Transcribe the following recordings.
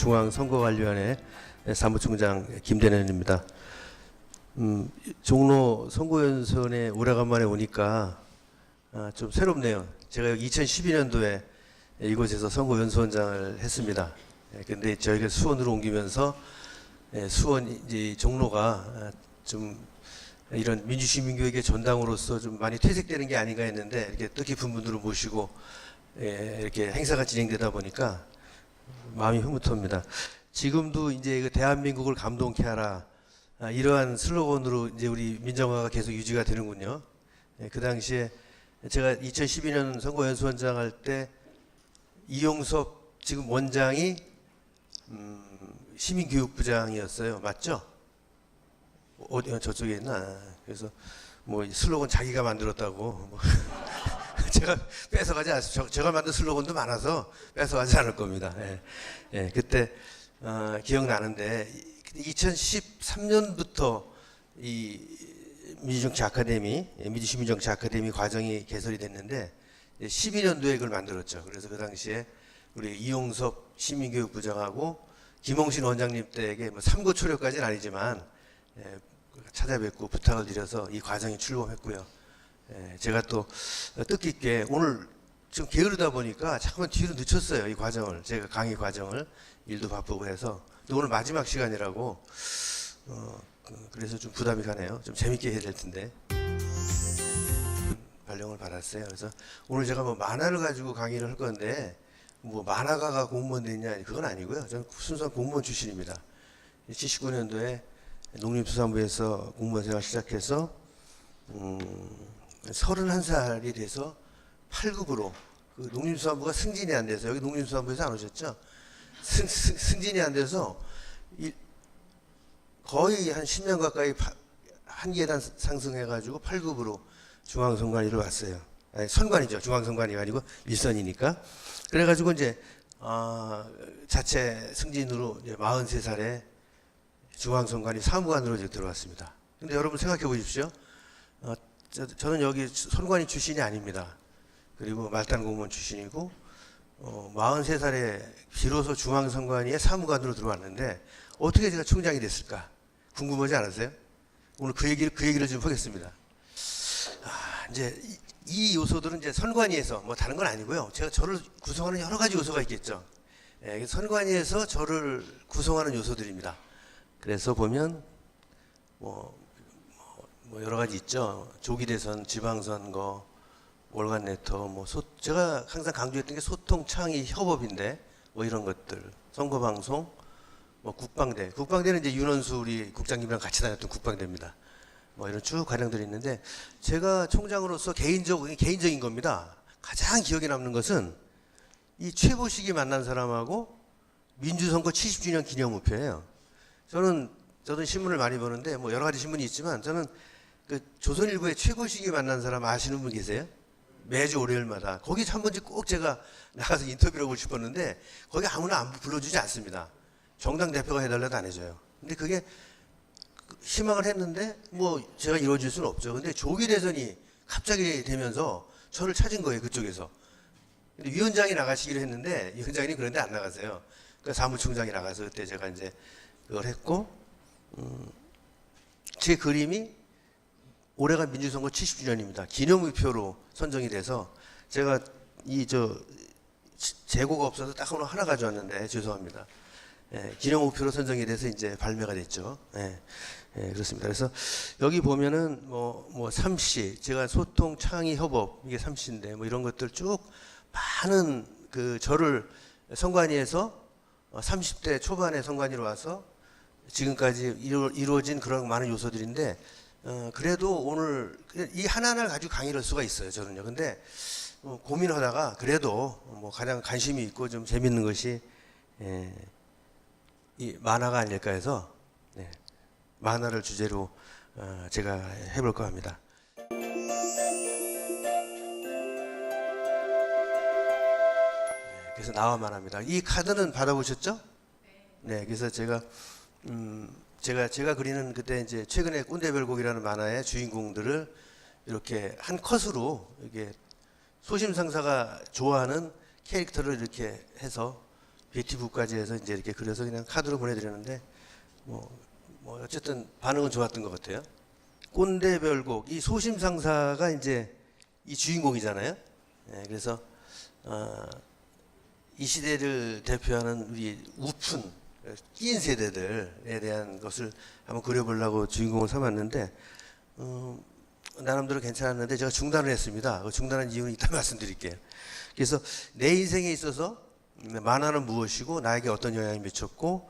중앙선거관리위원회 사무총장 김대련입니다. 종로 선거연수원에 오래간만에 오니까 좀 새롭네요. 제가 여기 2012년도에 이곳에서 선거연수원장을 했습니다. 근데 저희가 수원으로 옮기면서 수원 이제 종로가 좀 이런 민주시민교육의 전당으로서 좀 많이 퇴색되는 게 아닌가 했는데 이렇게 뜻깊은 분들을 모시고 이렇게 행사가 진행되다 보니까 마음이 흐뭇합니다. 지금도 이제 그 대한민국을 감동케 하라 이러한 슬로건으로 이제 우리 민정화가 계속 유지가 되는군요. 그 당시에 제가 2012년 선거연수원장 할 때 이용섭 지금 원장이 시민교육부장이었어요. 맞죠? 어디 저쪽에 있나? 그래서 뭐 슬로건 자기가 만들었다고. 제가 뺏어가지 않습니다. 제가 만든 슬로건도 많아서 뺏어가지 않을 겁니다. 그때 기억나는데 2013년부터 이 민주정치 아카데미, 민주시민정치 아카데미 과정이 개설이 됐는데 12년도에 그걸 만들었죠. 그래서 그 당시에 우리 이용섭 시민교육부장하고 김홍신 원장님 댁에 뭐 삼고초려까지는 아니지만 찾아뵙고 부탁을 드려서 이 과정이 출범했고요. 제가 또 뜻깊게 오늘 좀 게으르다 보니까 잠깐만 뒤로 늦췄어요. 이 과정을. 제가 강의 과정을 일도 바쁘고 해서. 오늘 마지막 시간이라고 그래서 좀 부담이 가네요. 좀 재밌게 해야 될 텐데. 발령을 받았어요. 그래서 오늘 제가 뭐 만화를 가지고 강의를 할 건데 뭐 만화가가 공무원 됐냐 그건 아니고요. 저는 순수한 공무원 출신입니다. 79년도에 농림수산부에서 공무원 생활 시작해서 31살이 돼서 8급으로 그 농림수산부가 승진이 안 돼서 여기 농림수산부에서 안 오셨죠? 승진이 안 돼서 거의 한 10년 가까이 한 계단 상승해가지고 8급으로 중앙선관위로 왔어요. 아니, 선관이죠. 중앙선관위가 아니고 일선이니까. 그래가지고 이제 자체 승진으로 이제 43살에 중앙선관위 사무관으로 이제 들어왔습니다. 근데 여러분 생각해 보십시오. 저는 여기 선관위 출신이 아닙니다. 그리고 말단 공무원 출신이고 43살에 비로소 중앙선관위에 사무관으로 들어왔는데 어떻게 제가 총장이 됐을까 궁금하지 않으세요? 오늘 그 얘기를 좀 하겠습니다. 이제 이 요소들은 이제 선관위에서 뭐 다른 건 아니고요. 제가 저를 구성하는 여러 가지 요소가 있겠죠. 선관위에서 저를 구성하는 요소들입니다. 그래서 보면 뭐 여러 가지 있죠. 조기 대선, 지방선거, 월간 네터, 제가 항상 강조했던 게 소통, 창의, 협업인데 뭐 이런 것들, 선거방송, 국방대는 이제 윤원수 우리 국장님이랑 같이 다녔던 국방대입니다. 뭐 이런 쭉 과정들이 있는데 제가 총장으로서 개인적인 겁니다. 가장 기억에 남는 것은 이 최보식이 만난 사람하고 민주선거 70주년 기념우표예요. 저는 신문을 많이 보는데 뭐 여러 가지 신문이 있지만 저는 그 조선일보의 최보식이 만난 사람 아시는 분 계세요? 매주 월요일마다 거기 한 번씩 꼭 제가 나가서 인터뷰를 하고 싶었는데 거기 아무나 안 불러주지 않습니다. 정당 대표가 해달라도 안 해줘요. 근데 그게 희망을 했는데 뭐 제가 이루어질 수는 없죠. 근데 조기 대선이 갑자기 되면서 저를 찾은 거예요. 그쪽에서. 근데 위원장이 나가시기로 했는데 위원장이 그런데 안 나가세요. 그러니까 사무총장이 나가서 그때 제가 이제 그걸 했고 제 그림이 올해가 민주선거 70주년입니다. 기념우표로 선정이 돼서 제가 재고가 없어서 딱 하나 가져왔는데 죄송합니다. 기념우표로 선정이 돼서 이제 발매가 됐죠. 그렇습니다. 그래서 여기 보면은 뭐 3C, 제가 소통, 창의, 협업 이게 3C인데 뭐 이런 것들 쭉 많은 그 저를 선관위에서 30대 초반에 선관위로 와서 지금까지 이루어진 그런 많은 요소들인데 그래도 오늘 이 하나하나를 가지고 강의를 할 수가 있어요. 저는요. 근데 고민하다가 그래도 뭐 가장 관심이 있고 좀 재밌는 것이 이 만화가 아닐까 해서 만화를 주제로 제가 해볼까 합니다. 그래서 나와만 합니다. 이 카드는 받아보셨죠? 네. 그래서 제가 그리는 그때 이제 최근에 꼰대별곡이라는 만화의 주인공들을 이렇게 한 컷으로 이게 소심상사가 좋아하는 캐릭터를 이렇게 해서 베티북까지 해서 이제 이렇게 그려서 그냥 카드로 보내드렸는데 뭐 어쨌든 반응은 좋았던 것 같아요. 꼰대별곡, 이 소심상사가 이제 이 주인공이잖아요. 예, 그래서 이 시대를 대표하는 우리 우픈 끼인 세대들에 대한 것을 한번 그려보려고 주인공을 삼았는데 나름대로 괜찮았는데 제가 중단을 했습니다. 그 중단한 이유는 이따 말씀드릴게요. 그래서 내 인생에 있어서 만화는 무엇이고 나에게 어떤 영향을 미쳤고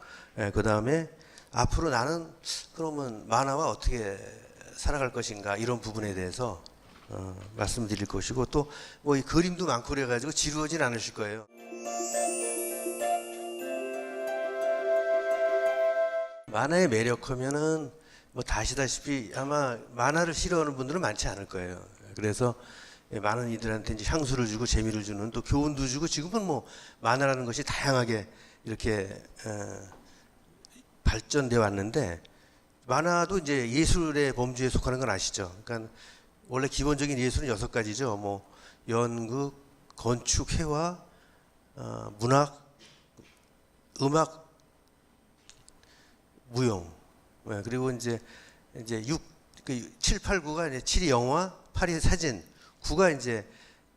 그 다음에 앞으로 나는 그러면 만화와 어떻게 살아갈 것인가 이런 부분에 대해서 말씀드릴 것이고 또 뭐 이 그림도 많고 그래가지고 지루하진 않으실 거예요. 만화의 매력하면은 뭐 다 아시다시피 아마 만화를 싫어하는 분들은 많지 않을 거예요. 그래서 많은 이들한테 이제 향수를 주고 재미를 주는 또 교훈도 주고 지금은 뭐 만화라는 것이 다양하게 이렇게 발전돼 왔는데 만화도 이제 예술의 범주에 속하는 건 아시죠? 그러니까 원래 기본적인 예술은 6가지죠. 뭐 연극, 건축, 회화, 문학, 음악, 무용. 그리고 이제 7, 8, 9가 이제 7이 영화, 8이 사진, 9가 이제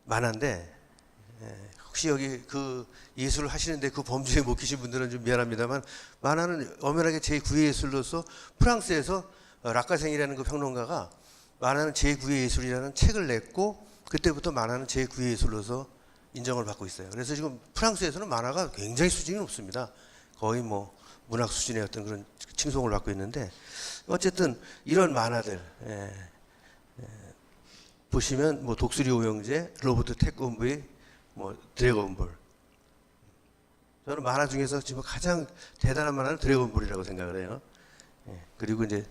만화인데 혹시 여기 그 예술을 하시는데 그 범주에 못 계신 분들은 좀 미안합니다만 만화는 엄연하게 제9의 예술로서 프랑스에서 락가생이라는 그 평론가가 만화는 제9의 예술이라는 책을 냈고 그때부터 만화는 제9의 예술로서 인정을 받고 있어요. 그래서 지금 프랑스에서는 만화가 굉장히 수준이 높습니다. 거의 뭐 문학 수준의 어떤 그런 칭송을 받고 있는데 어쨌든 이런 만화들 보시면 뭐 독수리 오영재, 로버트 태권브의 뭐 드래곤볼. 저는 만화 중에서 지금 가장 대단한 만화는 드래곤볼이라고 생각을 해요. 그리고 이제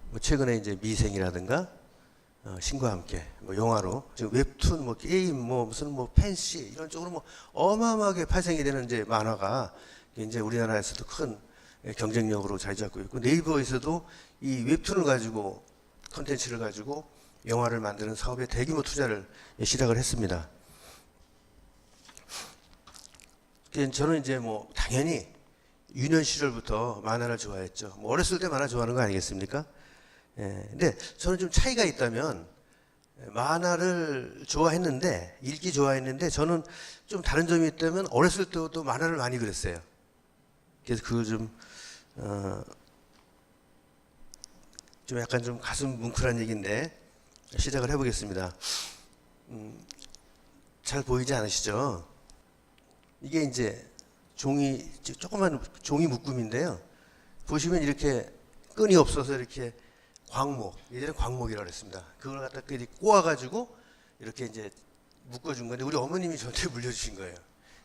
뭐 최근에 이제 미생이라든가 신과 함께 뭐 영화로 지금 웹툰 뭐 게임 뭐 무슨 뭐 팬시 이런 쪽으로 뭐 어마어마하게 발생이 되는 이제 만화가 이제 우리나라에서도 큰 경쟁력으로 자리 잡고 있고 네이버에서도 이 웹툰을 가지고 컨텐츠를 가지고 영화를 만드는 사업에 대규모 투자를 시작을 했습니다. 저는 이제 뭐 당연히 유년 시절부터 만화를 좋아했죠. 뭐 어렸을 때 만화 좋아하는 거 아니겠습니까? 근데 저는 좀 차이가 있다면 만화를 좋아했는데 읽기 좋아했는데 저는 좀 다른 점이 있다면 어렸을 때도 만화를 많이 그렸어요. 그래서 그거 좀 약간 좀 가슴 뭉클한 얘기인데 시작을 해보겠습니다. 잘 보이지 않으시죠? 이게 이제 조그만 종이 묶음인데요. 보시면 이렇게 끈이 없어서 이렇게 광목, 예전에 광목이라고 그랬습니다. 그걸 갖다 꼬아가지고 이렇게 이제 묶어준 건데 우리 어머님이 저한테 물려주신 거예요.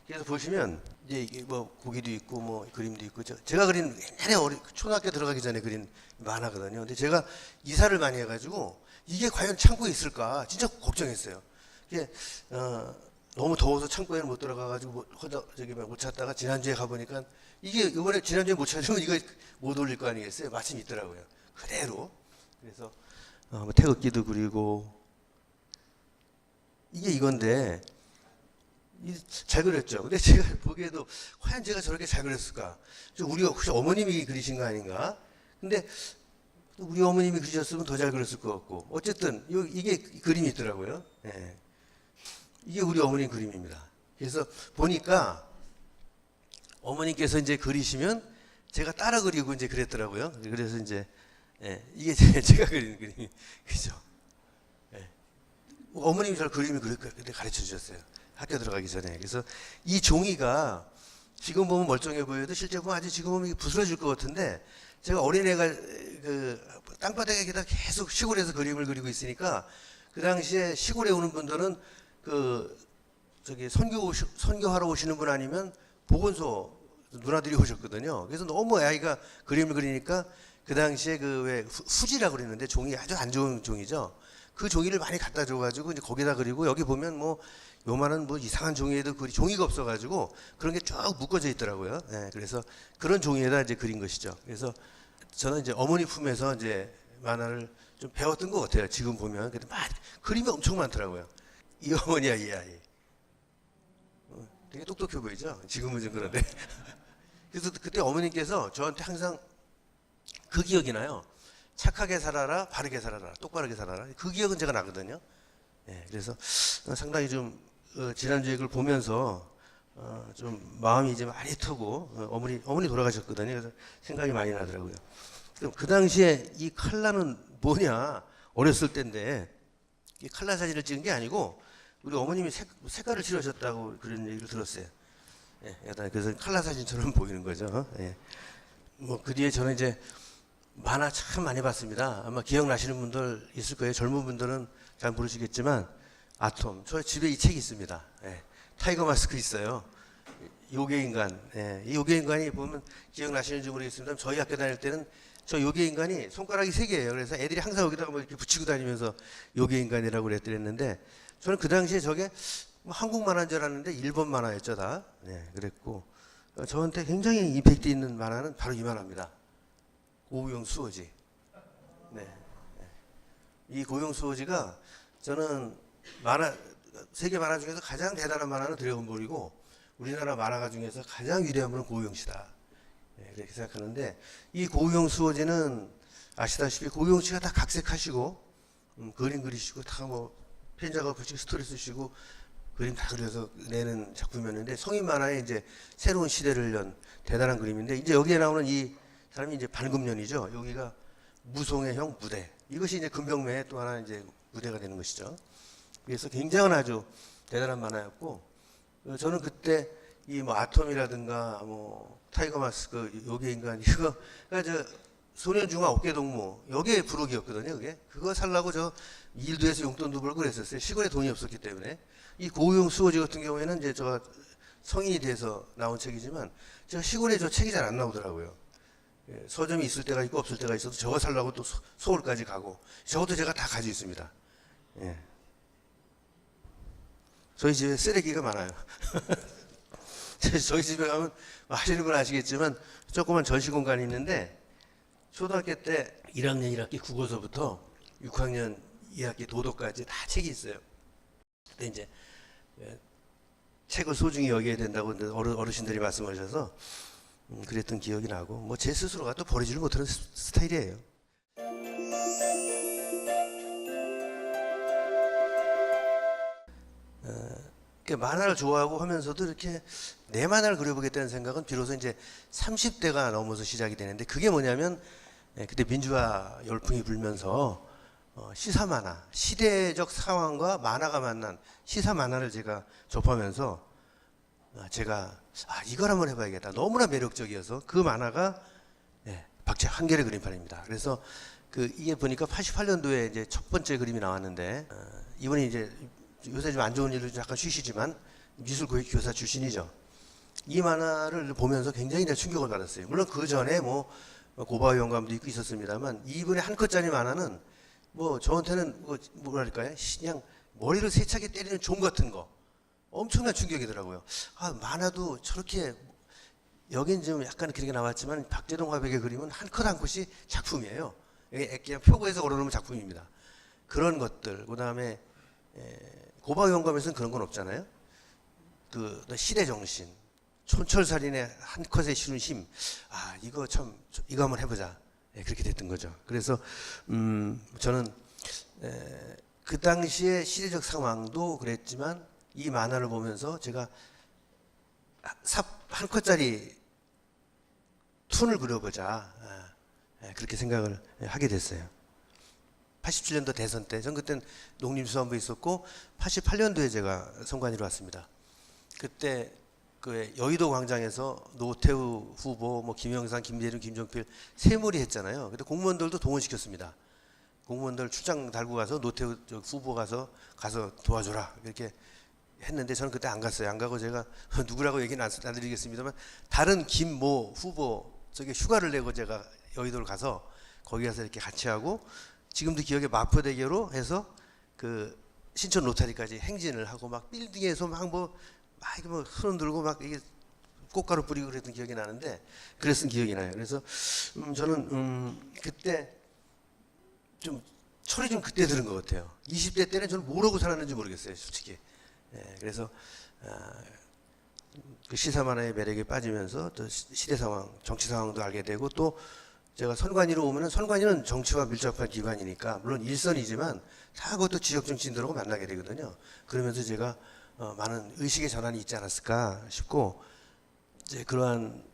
그래서 보시면 이제 이게 뭐 고기도 있고 뭐 그림도 있고 제가 그린 옛날에 초등학교 들어가기 전에 그린 만화거든요. 근데 제가 이사를 많이 해가지고 이게 과연 창고에 있을까 진짜 걱정했어요. 이게 너무 더워서 창고에 못 들어가가지고 못 찾다가 지난주에 가보니까 이게 이번에 지난주에 못 찾으면 이거 못 올릴 거 아니겠어요? 마침 있더라고요. 그대로. 그래서 뭐 태극기도 그리고 이게 이건데 잘 그렸죠. 근데 제가 보기에도 과연 제가 저렇게 잘 그렸을까? 우리 혹시 어머님이 그리신 거 아닌가? 근데 우리 어머님이 그리셨으면 더 잘 그렸을 것 같고 어쨌든 이게 그림이 있더라고요. 이게 우리 어머님 그림입니다. 그래서 보니까 어머님께서 이제 그리시면 제가 따라 그리고 이제 그랬더라고요. 그래서 이제 이게 제가 그리는 그림이 그죠? 어머님이 저를 그림을 가르쳐 주셨어요. 학교 들어가기 전에. 그래서 이 종이가 지금 보면 멀쩡해 보여도 실제 보면 아주 지금 보면 부스러질 것 같은데 제가 어린애가 그 땅바닥에다 계속 시골에서 그림을 그리고 있으니까 그 당시에 시골에 오는 분들은 선교하러 오시는 분 아니면 보건소 누나들이 오셨거든요. 그래서 너무 아이가 그림을 그리니까 그 당시에 왜 후지라고 그랬는데 종이 아주 안 좋은 종이죠. 그 종이를 많이 갖다 줘가지고 이제 거기다 그리고 여기 보면 뭐 요만한 뭐 이상한 종이에도 종이가 없어가지고 그런 게 쭉 묶어져 있더라고요. 그래서 그런 종이에다 이제 그린 것이죠. 그래서 저는 이제 어머니 품에서 이제 만화를 좀 배웠던 것 같아요. 지금 보면. 근데 그림이 엄청 많더라고요. 이 어머니야 이 아이. 되게 똑똑해 보이죠? 지금은 좀 그런데. 그래서 그때 어머님께서 저한테 항상 그 기억이 나요. 착하게 살아라, 바르게 살아라, 똑바르게 살아라. 그 기억은 제가 나거든요. 예, 그래서 상당히 좀 지난주에 그걸 보면서 좀 마음이 이제 많이 트고 어머니 돌아가셨거든요. 그래서 생각이 많이 나더라고요. 그럼 그 당시에 이 칼라는 뭐냐 어렸을 때인데 이 칼라 사진을 찍은 게 아니고 우리 어머님이 색깔을 칠하셨다고 그런 얘기를 들었어요. 예, 그래서 칼라 사진처럼 보이는 거죠. 예. 뭐 그 뒤에 저는 이제 만화 참 많이 봤습니다. 아마 기억나시는 분들 있을 거예요. 젊은 분들은 잘 모르시겠지만 아톰. 저 집에 이 책이 있습니다. 예. 타이거 마스크 있어요. 요괴 인간. 예. 이 요괴 인간이 보면 기억나시는지 모르겠습니다. 저희 학교 다닐 때는 저 요괴 인간이 손가락이 3개예요. 그래서 애들이 항상 여기다가 뭐 이렇게 붙이고 다니면서 요괴 인간이라고 그랬는데 저는 그 당시에 저게 한국 만화인 줄 알았는데 일본 만화였죠 다. 네, 그랬고 저한테 굉장히 임팩트 있는 만화는 바로 이 만화입니다. 고우용 수호지. 네. 이 고우용 수호지가 저는 세계 만화 중에서 가장 대단한 만화는 드래곤볼이고 우리나라 만화가 중에서 가장 위대한 분은 고우용 씨다. 네, 그렇게 생각하는데 이 고우용 수호지는 아시다시피 고우용 씨가 다 각색하시고 그림 그리시고 다 뭐 펜 작업하시고 스토리 쓰시고 그림 다 그려서 내는 작품이었는데 성인 만화의 이제 새로운 시대를 연 대단한 그림인데 이제 여기에 나오는 이 사람이 이제 반금년이죠. 여기가 무송의 형 무대. 이것이 이제 금병매의 또 하나 이제 무대가 되는 것이죠. 그래서 굉장한 아주 대단한 만화였고 저는 그때 이 뭐 아톰이라든가 뭐 타이거 마스크 요괴 인간 이거가 저 소년중화 어깨동무 여기에 부록이었거든요. 그게 그거 살라고 저 일도에서 용돈도 벌고 그랬었어요. 시골에 돈이 없었기 때문에. 이 고우용 수호지 같은 경우에는 이제 제가 성인이 돼서 나온 책이지만 제가 시골에 저 책이 잘 안 나오더라고요. 예, 서점이 있을 때가 있고 없을 때가 있어도 저거 살라고 또 서울까지 가고 저것도 제가 다 가지고 있습니다. 예. 저희 집에 쓰레기가 많아요. 저희 집에 가면 아시는 분 아시겠지만 조그만 전시 공간이 있는데 초등학교 때 1학년 1학기 국어서부터 6학년 2학기 도덕까지 다 책이 있어요. 그때 이제 책을 소중히 여겨야 된다고 어르신들이 말씀하셔서 그랬던 기억이 나고 뭐 제 스스로가 또 버리지를 못하는 스타일이에요. 만화를 좋아하고 하면서도 이렇게 내 만화를 그려보겠다는 생각은 비로소 이제 30대가 넘어서 시작이 되는데 그게 뭐냐면 그때 민주화 열풍이 불면서 시사 만화, 시대적 상황과 만화가 만난 시사 만화를 제가 접하면서 제가 이걸 한번 해봐야겠다. 너무나 매력적이어서 그 만화가 박재 한결의 그림판입니다. 그래서 이게 보니까 88년도에 이제 첫 번째 그림이 나왔는데 이분이 이제 요새 좀 안 좋은 일로 약간 쉬시지만 미술 교사 출신이죠. 이 만화를 보면서 굉장히 충격을 받았어요. 물론 그 전에 뭐 고바우 영감도 있고 있었습니다만 이분의 한 컷짜리 만화는 뭐 저한테는 뭐랄까요? 그냥 머리를 세차게 때리는 종 같은 거 엄청난 충격이더라고요. 만화도 저렇게 여긴 좀 약간 그렇게 나왔지만 박재동 화백의 그림은 한 컷 한 컷이 작품이에요. 그냥 표고에서 걸어놓은 작품입니다. 그런 것들 그다음에 고바우 영감에서는 그런 건 없잖아요. 그 시대 정신, 촌철살인의 한 컷에 실은 힘. 이거 이거 한번 해보자. 그렇게 됐던 거죠. 그래서 저는 그 당시의 시대적 상황도 그랬지만 이 만화를 보면서 제가 한 컷짜리 툰을 그려보자. 그렇게 생각을 하게 됐어요. 87년도 대선 때, 전 그땐 농림수산부에 있었고 88년도에 제가 선관위로 왔습니다. 그때 그 여의도 광장에서 노태우 후보, 뭐 김영삼, 김대중, 김종필 세몰이 했잖아요. 근데 공무원들도 동원시켰습니다. 공무원들 출장 달고 가서 노태우 후보 가서 도와줘라 이렇게 했는데 저는 그때 안 갔어요. 안 가고 제가 누구라고 얘기는 안 드리겠습니다만 다른 김모 후보 저기 휴가를 내고 제가 여의도를 가서 거기 가서 이렇게 같이 하고 지금도 기억에 마포대교로 해서 그 신촌 로타리까지 행진을 하고 막 빌딩에서 막 손 들고 막 이게 꽃가루 뿌리고 그랬던 기억이 나는데 그랬던 기억이 나요. 그래서 저는 그때 좀 철이 좀 그때 들은 것 같아요. 20대 때는 저는 뭐라고 살았는지 모르겠어요, 솔직히. 그래서 그 시사 만화의 매력에 빠지면서 또 시대 상황, 정치 상황도 알게 되고 또 제가 선관위로 오면은 선관위는 정치와 밀접한 기관이니까 물론 일선이지만 다 그것도 지역 정치인들하고 만나게 되거든요. 그러면서 제가 많은 의식의 전환이 있지 않았을까 싶고 이제 그러한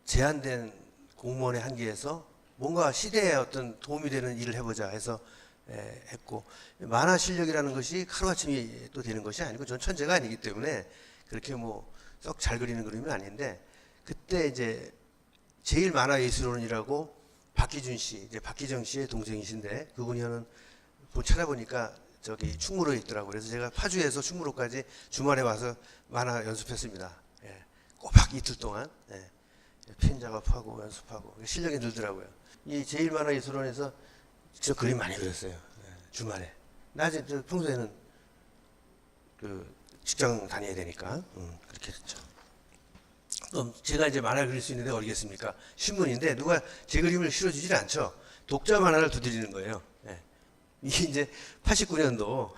제한된 공무원의 한계에서 뭔가 시대에 어떤 도움이 되는 일을 해보자 해서 했고 만화 실력이라는 것이 하루아침이 또 되는 것이 아니고 전 천재가 아니기 때문에 그렇게 뭐 썩 잘 그리는 그림은 아닌데 그때 이제 제일 만화 예술원이라고 박기준 씨, 이제 박기정 씨의 동생이신데 그분이 하는 찾아보니까 저기 충무로에 있더라고요. 그래서 제가 파주에서 충무로까지 주말에 와서 만화 연습했습니다. 예. 꼬박 이틀 동안 펜 작업하고 연습하고 실력이 늘더라고요. 이 제일 만화 예술원에서 직접 그림 많이 그렸어요. 주말에. 낮에 평소에는 그 직장 다녀야 되니까 그렇게 했죠. 그럼 제가 이제 만화를 그릴 수 있는데 어디겠습니까? 신문인데 누가 제 그림을 실어주질 않죠. 독자 만화를 두드리는 거예요. 이게 이제 89년도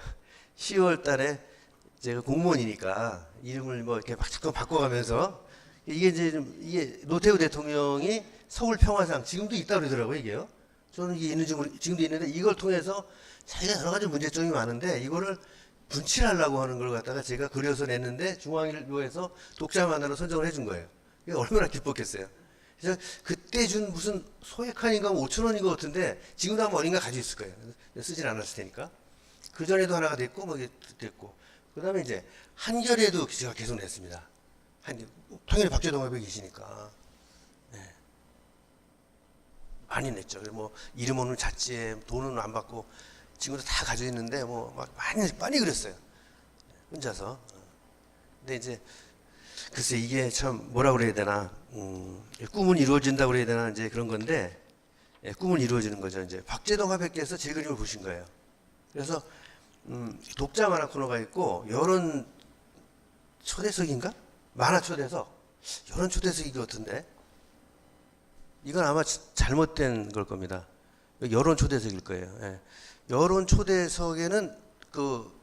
10월 달에 제가 공무원이니까 이름을 뭐 이렇게 막 자꾸 바꿔가면서 이게 이제 이게 노태우 대통령이 서울 평화상 지금도 있다 그러더라고요, 이게요. 저는 이게 있는지 지금도 있는데 이걸 통해서 자기가 여러 가지 문제점이 많은데 이거를 분칠하려고 하는 걸 갖다가 제가 그려서 냈는데 중앙일보에서 독자 만화로 선정을 해준 거예요. 이게 얼마나 기뻤겠어요. 그래서 그때 준 무슨 소액한인가 5천 원인 것 같은데 지금도 아마 어딘가 가지고 있을 거예요. 쓰진 않았을 테니까. 그 전에도 하나가 됐고 뭐 됐고. 그다음에 이제 한겨레도 제가 계속 냈습니다. 통일의 박재동 회장이 계시니까. 많이 냈죠. 뭐 이름 없는 잡지에 돈은 안 받고 친구들 다 가지고 있는데 뭐 막 많이 그렸어요. 혼자서. 근데 이제 글쎄 이게 참 뭐라 그래야 되나 꿈은 이루어진다고 그래야 되나 이제 그런 건데 꿈은 이루어지는 거죠. 이제 박재동 화백께서 제 그림을 보신 거예요. 그래서 독자 만화 코너가 있고 여론 초대석인가? 만화 초대석. 여론 초대석이 같은데 이건 아마 잘못된 걸 겁니다. 여론 초대석일 거예요. 예. 여론 초대석에는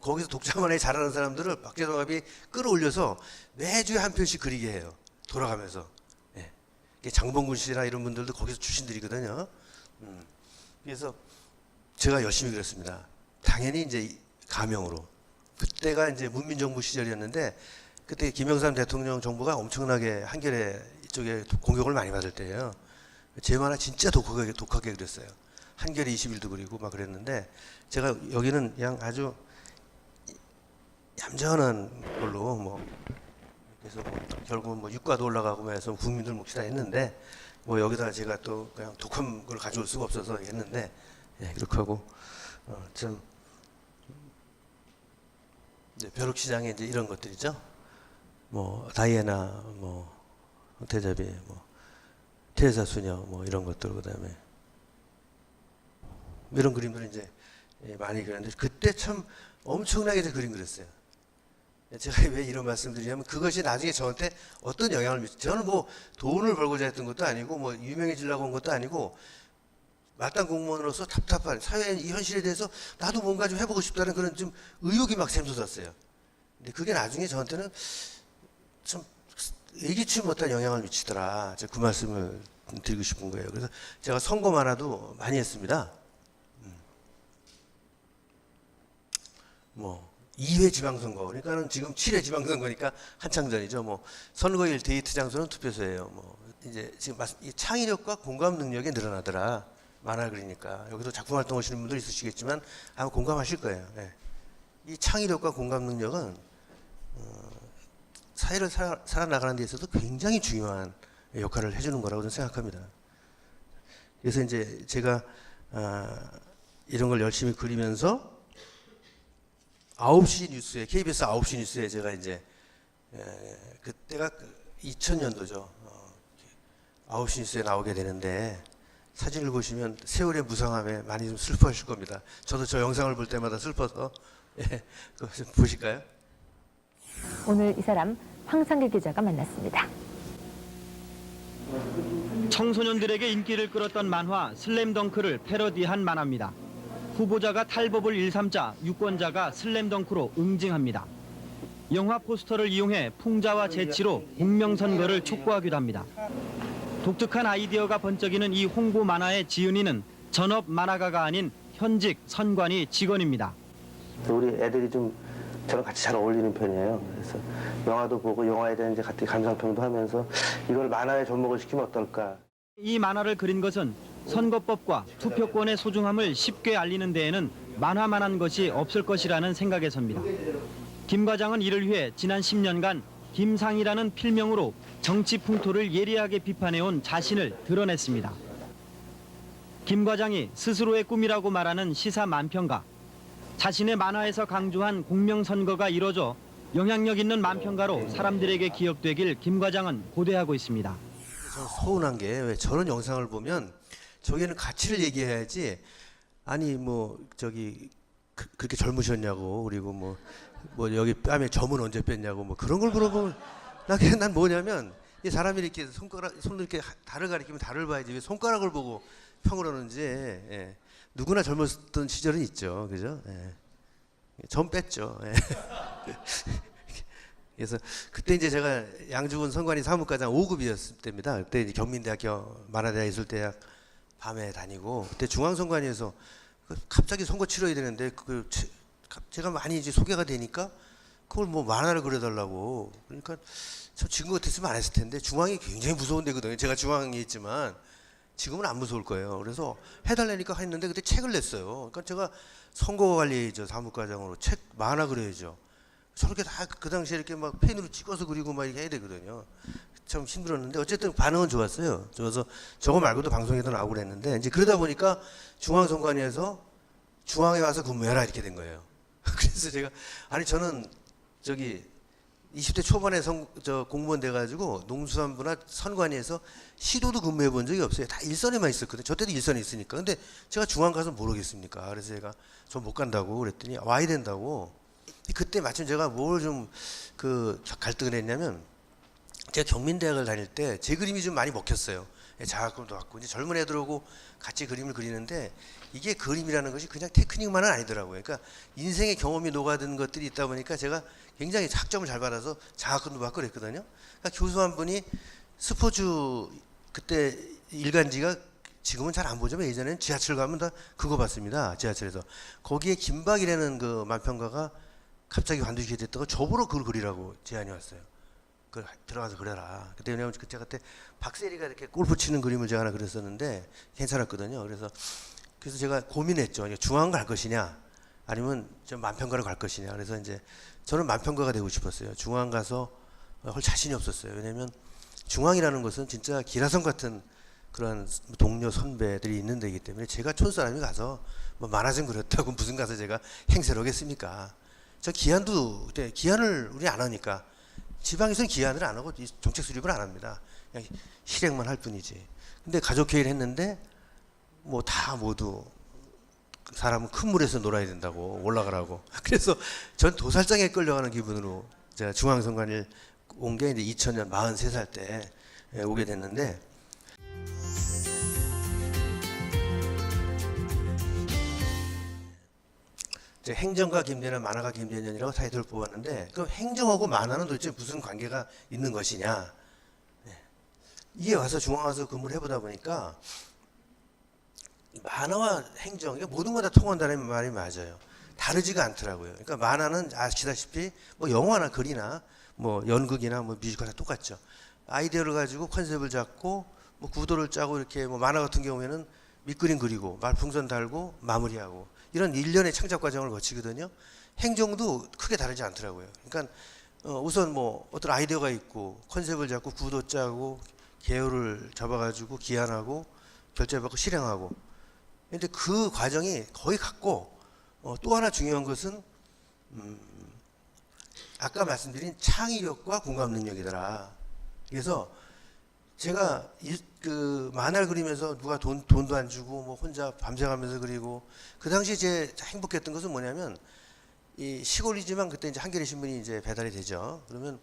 거기서 독자 만화에 잘하는 사람들을 박재동 합이 끌어올려서 매주에 한 편씩 그리게 해요. 돌아가면서. 예. 장봉근 씨나 이런 분들도 거기서 출신들이거든요. 그래서 제가 열심히 그렸습니다. 당연히 이제 가명으로. 그때가 이제 문민정부 시절이었는데 그때 김영삼 대통령 정부가 엄청나게 한겨레 이쪽에 공격을 많이 받을 때예요. 제 만화 진짜 독하게 그렸어요. 한겨레 20일도 그리고 막 그랬는데 제가 여기는 그냥 아주 얌전한 걸로 뭐 그래서 뭐 결국은 뭐 유가도 올라가고 해서 국민들 몫이다 했는데 뭐 여기다가 제가 또 그냥 독한 걸 가져올 수가 없어서 했는데 그렇게 하고 좀 이제 벼룩시장에 이제 이런 것들이죠. 뭐 다이애나 뭐 대자비 뭐 테레사 수녀 뭐 이런 것들 그다음에 이런 그림들을 이제 많이 그렸는데 그때 참 엄청나게 그림 그렸어요. 제가 왜 이런 말씀드리냐면 그것이 나중에 저한테 어떤 영향을 저는 뭐 돈을 벌고자 했던 것도 아니고 뭐 유명해지려고 한 것도 아니고 마땅 공무원으로서 답답한 사회의 이 현실에 대해서 나도 뭔가 좀 해보고 싶다는 그런 좀 의욕이 막 샘솟았어요. 근데 그게 나중에 저한테는 참 예기치 못한 영향을 미치더라. 제가 그 말씀을 드리고 싶은 거예요. 그래서 제가 선거 만화도 많이 했습니다. 뭐 2회 지방선거 그러니까는 지금 7회 지방선거니까 한창 전이죠. 뭐 선거일 데이트 장소는 투표소예요. 뭐 이제 지금 이 창의력과 공감 능력이 늘어나더라. 만화 그리니까 여기서 작품 활동하시는 분들 있으시겠지만 아마 공감하실 거예요. 이 창의력과 공감 능력은 사회를 살아나가는 데 있어서 굉장히 중요한 역할을 해주는 거라고 저는 생각합니다. 그래서 이제 제가 이런 걸 열심히 그리면서 9시 뉴스에 KBS 9시 뉴스에 제가 이제 그때가 2000년도죠. 9시 뉴스에 나오게 되는데 사진을 보시면 세월의 무상함에 많이 좀 슬퍼하실 겁니다. 저도 저 영상을 볼 때마다 슬퍼서 그거 좀 보실까요? 오늘 이 사람 황상길 기자가 만났습니다. 청소년들에게 인기를 끌었던 만화 슬램덩크를 패러디한 만화입니다. 후보자가 탈법을 일삼자 유권자가 슬램덩크로 응징합니다. 영화 포스터를 이용해 풍자와 재치로 공명선거를 촉구하기도 합니다. 독특한 아이디어가 번쩍이는 이 홍보 만화의 지은이는 전업 만화가가 아닌 현직 선관위 직원입니다. 우리 애들이 좀 저랑 같이 잘 어울리는 편이에요. 그래서 영화도 보고 영화에 대한 이제 같이 감상평도 하면서 이걸 만화에 접목을 시키면 어떨까. 이 만화를 그린 것은 선거법과 투표권의 소중함을 쉽게 알리는 데에는 만화만한 것이 없을 것이라는 생각에서입니다. 김 과장은 이를 위해 지난 10년간 김상이라는 필명으로 정치 풍토를 예리하게 비판해온 자신을 드러냈습니다. 김 과장이 스스로의 꿈이라고 말하는 시사 만평가. 자신의 만화에서 강조한 공명선거가 이뤄져 영향력 있는 만평가로 사람들에게 기억되길 김 과장은 고대하고 있습니다. 저 서운한 게 왜 저런 영상을 보면 저기는 가치를 얘기해야지 아니 뭐 저기 그렇게 젊으셨냐고 그리고 뭐 여기 뺨에 점은 언제 뺐냐고 뭐 그런 걸 물어보면 난 뭐냐면 이 사람이 이렇게 손을 이렇게 달을 가리키면 달을 봐야지 왜 손가락을 보고 평을 하는지 예. 누구나 젊었던 시절은 있죠, 그죠? 예. 점 뺐죠. 예. 그래서 그때 이제 제가 양주군 선관위 사무과장 5급이었을 때입니다. 그때 이제 경민대학교 만화대학예술대학 밤에 다니고 그때 중앙선관위에서 갑자기 선거 치러야 되는데 제가 많이 이제 소개가 되니까 그걸 뭐 만화를 그려달라고 그러니까 저 지금 같았으면 안 했을 텐데 중앙이 굉장히 무서운 데거든요. 제가 중앙에 있지만 지금은 안 무서울 거예요. 그래서 해달라니까 했는데 그때 책을 냈어요. 그러니까 제가 선거관리 사무과장으로 책 만화 그려야죠. 저렇게 다 그 당시에 이렇게 막 펜으로 찍어서 그리고 막 이렇게 해야 되거든요. 참 힘들었는데 어쨌든 반응은 좋았어요. 그래서 저거 말고도 방송에도 나오고 그랬는데 이제 그러다 보니까 중앙선관위에서 중앙에 와서 근무해라 이렇게 된 거예요. 그래서 제가 아니 저는 저기 20대 초반에 공무원 돼가지고 농수산부나 선관위에서 시도도 근무해 본 적이 없어요. 다 일선에만 있었거든요. 저 때도 일선에 있으니까. 근데 제가 중앙 가서 모르겠습니까? 그래서 제가 저 못 간다고 그랬더니 와야 된다고. 그때 마침 제가 뭘 좀 갈등을 했냐면 제가 경민대학을 다닐 때 제 그림이 좀 많이 먹혔어요. 장학금도 받고 이제 젊은 애들하고 같이 그림을 그리는데 이게 그림이라는 것이 그냥 테크닉만은 아니더라고요. 그러니까 인생의 경험이 녹아든 것들이 있다 보니까 제가 굉장히 학점을 잘 받아서 장학금도 받고 그랬거든요. 그러니까 교수 한 분이 스포츠 그때 일간지가 지금은 잘 안 보지만 예전에는 지하철 가면 다 그거 봤습니다. 지하철에서 거기에 김박이라는 그 만평가가 갑자기 관두게 됐다가 저보러 그걸 그리라고 제안이 왔어요. 그 들어가서 그려라. 그때 왜냐면 제가 그때 박세리가 이렇게 골프 치는 그림을 제가 하나 그렸었는데 괜찮았거든요. 그래서 제가 고민했죠. 중앙 갈 것이냐 아니면 좀 만평가로 갈 것이냐. 그래서 이제 저는 만평가가 되고 싶었어요. 중앙 가서 할 자신이 없었어요. 왜냐면 중앙이라는 것은 진짜 기라성 같은 그런 동료 선배들이 있는 데이기 때문에 제가 촌사람이 가서 뭐 만화 좀 그렸다고 무슨 가서 제가 행세를 하겠습니까? 저 기한도 그때 기한을 우리 안 하니까 지방에서는 기한을 안 하고 정책 수립을 안 합니다. 그냥 실행만 할 뿐이지. 근데 가족 회의를 했는데 뭐 다 모두 사람은 큰 물에서 놀아야 된다고 올라가라고. 그래서 전 도살장에 끌려가는 기분으로 제가 중앙선관위를 온 게 이제 2000년 43살 때 오게 됐는데 행정가 김대년, 만화가 김대년이라고 타이틀을 뽑았는데 그럼 행정하고 만화는 도대체 무슨 관계가 있는 것이냐. 이게 와서 중앙 와서 근무를 해보다 보니까 만화와 행정, 이게 모든 거 다 통한다는 말이 맞아요. 다르지가 않더라고요. 그러니까 만화는 아시다시피 뭐 영화나 글이나 뭐 연극이나 뭐 뮤지컬 다 똑같죠. 아이디어를 가지고 컨셉을 잡고 뭐 구도를 짜고 이렇게 뭐 만화 같은 경우에는 밑그림 그리고 말풍선 달고 마무리하고 이런 일련의 창작 과정을 거치거든요. 행정도 크게 다르지 않더라고요. 그러니까 우선 뭐 어떤 아이디어가 있고 컨셉을 잡고 구도 짜고 개요를 잡아가지고 기한하고 결제받고 실행하고. 근데 그 과정이 거의 같고 또 하나 중요한 것은 아까 말씀드린 창의력과 공감 능력이더라. 그래서 제가 그 만화를 그리면서 누가 돈도 안 주고 뭐 혼자 밤새가면서 그리고 그 당시에 제 행복했던 것은 뭐냐면 이 시골이지만 그때 이제 한겨레 신문이 이제 배달이 되죠. 그러면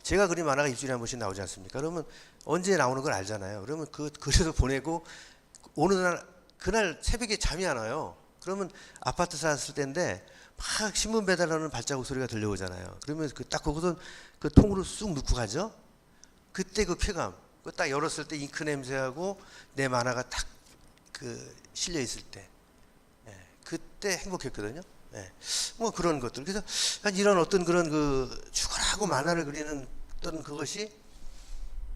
제가 그린 만화가 일주일에 한 번씩 나오지 않습니까? 그러면 언제 나오는 걸 알잖아요. 그러면 그래서 보내고 어느 날 그날 새벽에 잠이 안 와요. 그러면 아파트 살았을 때인데 막 신문 배달하는 발자국 소리가 들려오잖아요. 그러면 딱 거기서 그 통으로 쑥 넣고 가죠. 그때 그 쾌감, 그 딱 열었을 때 잉크 냄새하고 내 만화가 딱 그 실려 있을 때, 그때 행복했거든요. 뭐 그런 것들. 그래서 이런 어떤 그런 그 죽어라고 만화를 그리는 어떤 그것이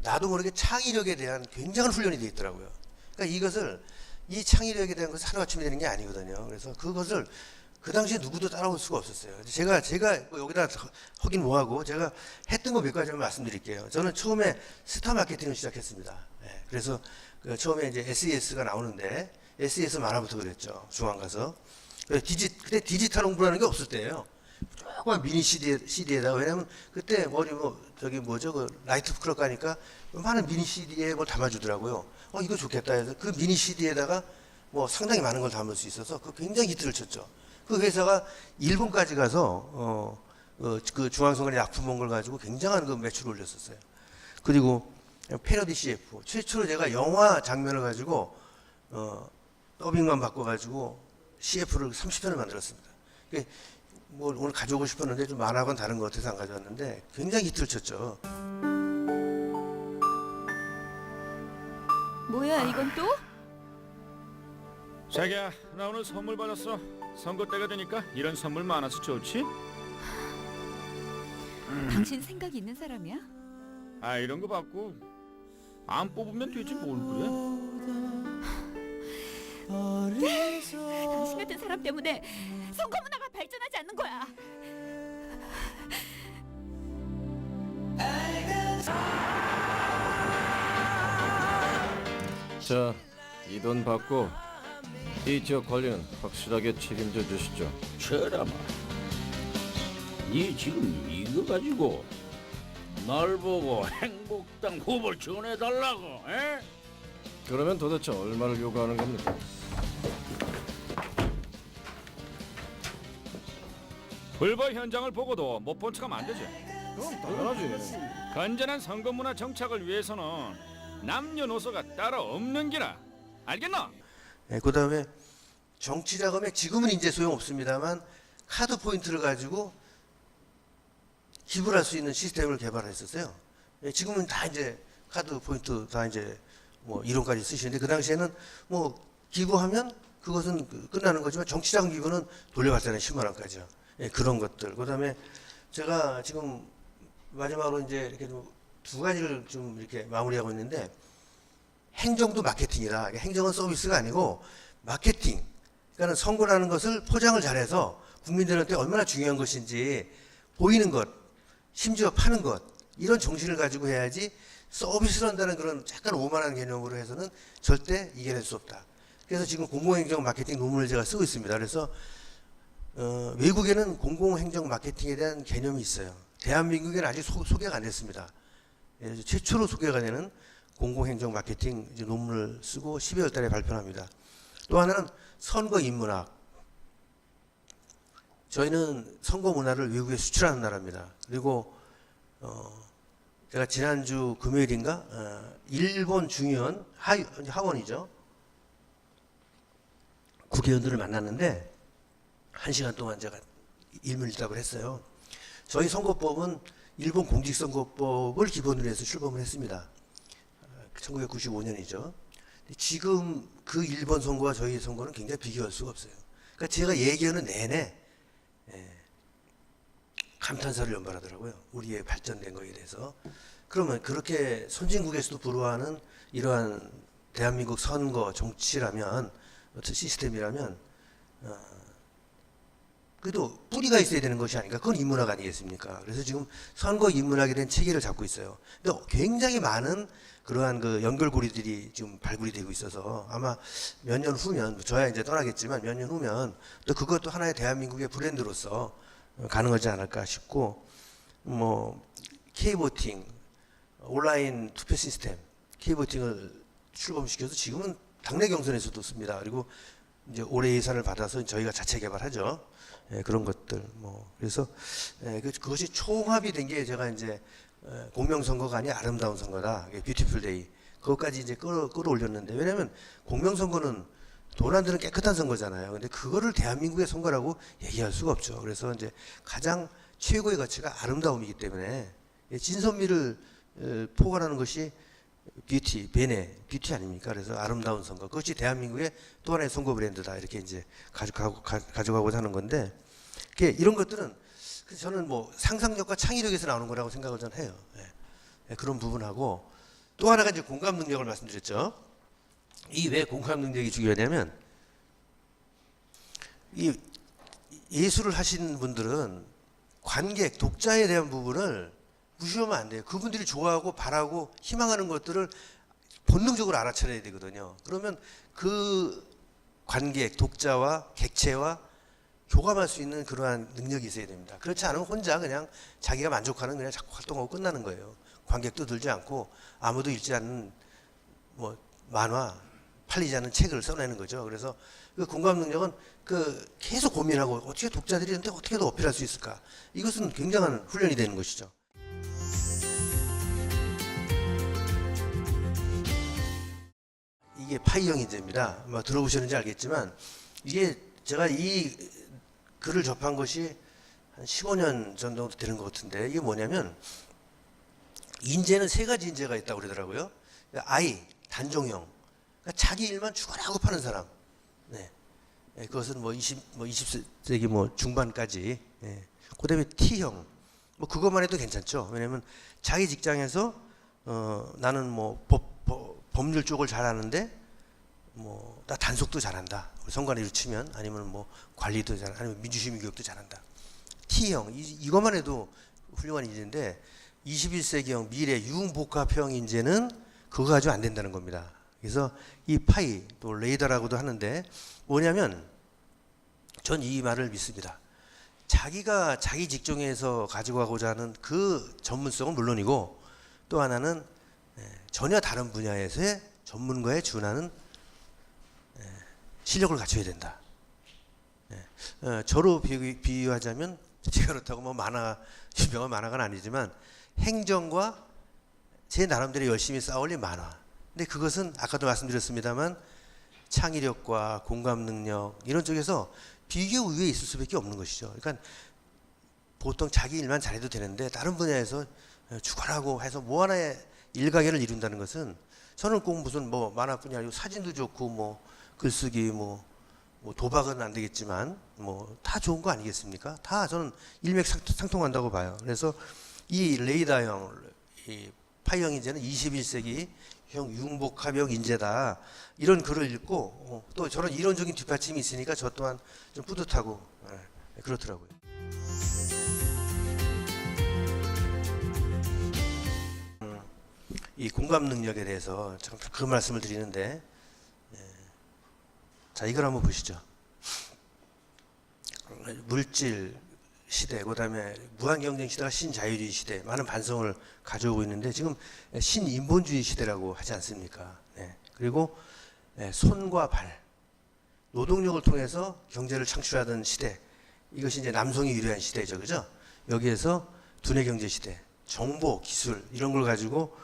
나도 모르게 창의력에 대한 굉장한 훈련이 되어 있더라고요. 그러니까 이것을 이 창의력에 대한 것을 하루아침에 되는 게 아니거든요. 그래서 그것을 그 당시에 누구도 따라올 수가 없었어요. 제가 뭐 여기다 하긴 뭐하고 제가 했던 거 몇 가지만 말씀드릴게요. 저는 처음에 스타 마케팅을 시작했습니다. 그래서 그 처음에 이제 SES가 나오는데 SES 만화부터 그랬죠. 중앙 가서. 그때 디지털 홍보라는 게 없을 때예요. 조그만 미니 CD에다가, 왜냐면 그때 저기 뭐죠, 그 라이트 클럽 가니까 많은 미니 CD에 뭘 담아주더라고요. 이거 좋겠다 해서 그 미니 CD에다가 뭐 상당히 많은 걸 담을 수 있어서 그 굉장히 히트를 쳤죠. 그 회사가 일본까지 가서 그 중앙선관위 납품한 걸 가지고 굉장한 그 매출을 올렸었어요. 그리고 패러디 CF, 최초로 제가 영화 장면을 가지고 더빙만 바꿔가지고 CF를 30편을 만들었습니다. 뭐 오늘 가져오고 싶었는데 좀 만화건 다른 것 같아서 안 가져왔는데 굉장히 히트를 쳤죠. 뭐야 이건 또? 자기야, 나 오늘 선물 받았어. 선거 때가 되니까 이런 선물 많아서 좋지? 당신 생각 있는 사람이야? 이런 거 받고 안 뽑으면 되지 뭘 그래? 당신 같은 사람 때문에 선거 문화가 발전하지 않는 거야. 자, 이 돈 받고 이 지역 관리는 확실하게 책임져 주시죠. 저라마, 니 지금 이거 가지고 날 보고 행복당 후보를 지원해달라고, 에? 그러면 도대체 얼마를 요구하는 겁니까? 불법 현장을 보고도 못 본 척하면 안 되지. 그럼 당연하지. 건전한 선거 문화 정착을 위해서는 남녀노소가 따로 없는 기라. 알겠나? 그 다음에 정치 자금에 지금은 이제 소용없습니다만 카드 포인트를 가지고 기부를 할 수 있는 시스템을 개발했었어요. 지금은 다 이제 카드 포인트 다 이제 뭐 이론까지 쓰시는데 그 당시에는 뭐 기부하면 그것은 끝나는 거지만 정치 자금 기부는 돌려받잖아요. 10만 원까지요. 그런 것들. 그 다음에 제가 지금 마지막으로 이제 이렇게 두 가지를 좀 이렇게 마무리하고 있는데 행정도 마케팅이다. 행정은 서비스가 아니고 마케팅. 그러니까 선거라는 것을 포장을 잘해서 국민들한테 얼마나 중요한 것인지 보이는 것, 심지어 파는 것, 이런 정신을 가지고 해야지 서비스를 한다는 그런 약간 오만한 개념으로 해서는 절대 이겨낼 수 없다. 그래서 지금 공공행정 마케팅 논문을 제가 쓰고 있습니다. 그래서 외국에는 공공행정 마케팅에 대한 개념이 있어요. 대한민국에는 아직 소개가 안 됐습니다. 최초로 소개가 되는 공공행정 마케팅 논문을 쓰고 12월 달에 발표합니다. 또 하나는 선거 인문학. 저희는 선거 문화를 외국에 수출하는 나라입니다. 그리고 제가 지난주 금요일인가 일본 중의원 하원이죠. 국회의원들을 만났는데 1시간 동안 제가 일문일답을 했어요. 저희 선거법은 일본 공직선거법을 기본으로 해서 출범을 했습니다. 1995년이죠. 지금 그 일본 선거와 저희 선거는 굉장히 비교할 수가 없어요. 그러니까 제가 얘기하는 내내 감탄사를 연발하더라고요. 우리의 발전된 거에 대해서. 그러면 그렇게 선진국에서도 불허하는 이러한 대한민국 선거 정치라면, 어떤 시스템이라면 그래도 뿌리가 있어야 되는 것이 아닌가. 그건 인문학 아니겠습니까? 그래서 지금 선거 인문학에 대한 체계를 잡고 있어요. 근데 굉장히 많은 그러한 그 연결고리들이 지금 발굴이 되고 있어서 아마 몇 년 후면, 저야 이제 떠나겠지만 몇 년 후면 또 그것도 하나의 대한민국의 브랜드로서 가능하지 않을까 싶고, 뭐 K보팅, 온라인 투표 시스템, K보팅을 출범시켜서 지금은 당내 경선에서도 씁니다. 그리고 이제 올해 예산을 받아서 저희가 자체 개발하죠. 그런 것들 뭐 그래서 그것이 총합이 된 게 제가 이제 공명선거가 아니 아름다운 선거다, 뷰티풀 데이, 그것까지 이제 끌어올렸는데, 왜냐하면 공명선거는 도난들은 깨끗한 선거잖아요. 근데 그거를 대한민국의 선거라고 얘기할 수가 없죠. 그래서 이제 가장 최고의 가치가 아름다움이기 때문에 진선미를 포괄하는 것이 뷰티, 베네, 뷰티 아닙니까? 그래서 아름다운 선거. 그것이 대한민국의 또 하나의 선거 브랜드다. 이렇게 이제 가져가고자 하는 건데, 이런 것들은 저는 뭐 상상력과 창의력에서 나오는 거라고 생각을 저는 해요. 그런 부분하고 또 하나가 이제 공감 능력을 말씀드렸죠. 이 왜 공감 능력이 중요하냐면 이 예술을 하신 분들은 관객, 독자에 대한 부분을 무시하면 안 돼요. 그분들이 좋아하고 바라고 희망하는 것들을 본능적으로 알아차려야 되거든요. 그러면 그 관객, 독자와 객체와 교감할 수 있는 그러한 능력이 있어야 됩니다. 그렇지 않으면 혼자 그냥 자기가 만족하는 그냥 자꾸 활동하고 끝나는 거예요. 관객도 들지 않고 아무도 읽지 않는 뭐 만화, 팔리지 않는 책을 써내는 거죠. 그래서 그 공감 능력은 계속 고민하고 어떻게 독자들이 어떻게 더 어필할 수 있을까? 이것은 굉장한 훈련이 되는 것이죠. 이게 파이형 인재입니다. 아마 들어보셨는지 알겠지만 이게 제가 이 글을 접한 것이 한 15년 전 정도 되는 것 같은데 이게 뭐냐면 인재는 3가지 인재가 있다고 그러더라고요. I, 단종형. 그러니까 자기 일만 죽어라고 파는 사람. 네. 그것은 뭐 20세기 뭐 중반까지. 그다음에 T형. 뭐 그것만 해도 괜찮죠. 왜냐면 자기 직장에서 나는 뭐 법률 쪽을 잘하는데 뭐 나 단속도 잘한다. 선관위로 치면 아니면 뭐 관리도 잘, 아니면 민주시민 교육도 잘한다. T형. 이것만 해도 훌륭한 인재인데 21세기형 미래 융복합형 인재는 그거 가지고 안 된다는 겁니다. 그래서 이 파이 또 레이더라고도 하는데 뭐냐면 전 이 말을 믿습니다. 자기가 자기 직종에서 가지고 가고자 하는 그 전문성은 물론이고 또 하나는 전혀 다른 분야에서의 전문가에 준하는 실력을 갖춰야 된다. 저로 비유하자면 제가 그렇다고 뭐 유명한 만화가는 아니지만 행정과 제 나름대로 열심히 쌓아올린 만화. 근데 그것은 아까도 말씀드렸습니다만 창의력과 공감 능력 이런 쪽에서 비교 우위에 있을 수밖에 없는 것이죠. 그러니까 보통 자기 일만 잘해도 되는데 다른 분야에서 죽어라고 해서 뭐 하나의 일가견을 이룬다는 것은 저는 꼭 무슨 뭐 만화뿐이 아니고 사진도 좋고 뭐 글쓰기 뭐 도박은 안 되겠지만 뭐 다 좋은 거 아니겠습니까? 다 저는 일맥상통한다고 봐요. 그래서 이 레이더형, 이 파이형 인재는 21세기 형 융복합형 인재다. 이런 글을 읽고 또 저런 이론적인 뒷받침이 있으니까 저 또한 좀 뿌듯하고 그렇더라고요. 이 공감 능력에 대해서 잠깐 그 말씀을 드리는데 자 이걸 한번 보시죠. 물질 시대, 그다음에 무한 경쟁 시대가 신자유주의 시대, 많은 반성을 가져오고 있는데 지금 신인본주의 시대라고 하지 않습니까? 그리고 손과 발, 노동력을 통해서 경제를 창출하던 시대, 이것이 이제 남성이 유리한 시대죠, 그죠? 여기에서 두뇌 경제 시대, 정보, 기술 이런 걸 가지고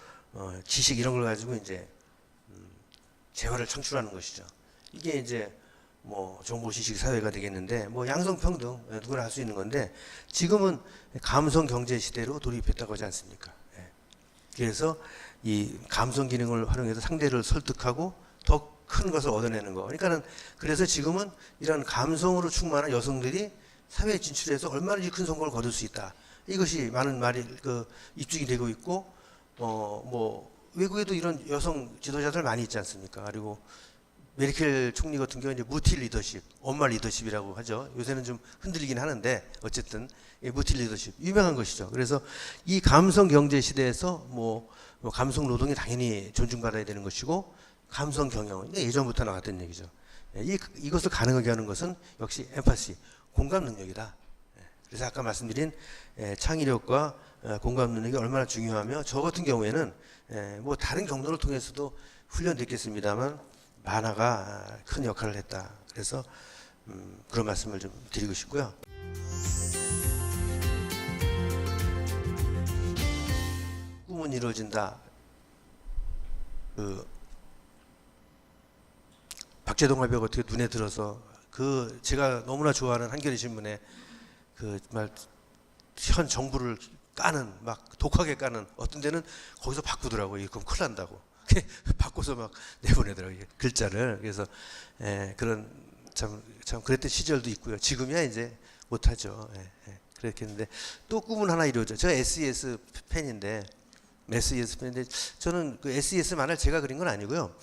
지식 이런 걸 가지고 이제 재화를 창출하는 것이죠. 이게 이제 뭐 정보 지식 사회가 되겠는데 뭐 양성평등 누구나 할 수 있는 건데 지금은 감성 경제 시대로 돌입했다고 하지 않습니까? 그래서 이 감성 기능을 활용해서 상대를 설득하고 더 큰 것을 얻어내는 거. 그러니까는 그래서 지금은 이런 감성으로 충만한 여성들이 사회에 진출해서 얼마든지 큰 성공을 거둘 수 있다. 이것이 많은 말이 입증이 되고 있고 뭐 외국에도 이런 여성 지도자들 많이 있지 않습니까? 그리고 메르켈 총리 같은 경우는 이제 무틸 리더십, 엄마 리더십이라고 하죠. 요새는 좀 흔들리긴 하는데 어쨌든 무틸 리더십 유명한 것이죠. 그래서 이 감성 경제 시대에서 뭐 감성 노동이 당연히 존중받아야 되는 것이고 감성 경영 예전부터 나왔던 얘기죠. 이것을 가능하게 하는 것은 역시 엠파시, 공감 능력이다. 그래서 아까 말씀드린 창의력과 공감 능력이 얼마나 중요하며 저 같은 경우에는 뭐 다른 경로를 통해서도 훈련됐겠습니다만 만화가 큰 역할을 했다. 그래서 그런 말씀을 좀 드리고 싶고요. 꿈은 이루어진다. 박재동 화비가 어떻게 눈에 들어서 그 제가 너무나 좋아하는 한겨레 신문에 그 정말 현 정부를 까는 막 독하게 까는 어떤 데는 거기서 바꾸더라고요. 이거 그럼 큰일 난다고. 바꿔서 막 내보내더라고요. 글자를. 그래서 그런 참 그랬던 시절도 있고요. 지금이야 이제 못하죠. 그렇겠는데 또 꿈은 하나 이루어져. 제가 SES 팬인데 저는 그 SES 만화를 제가 그린 건 아니고요.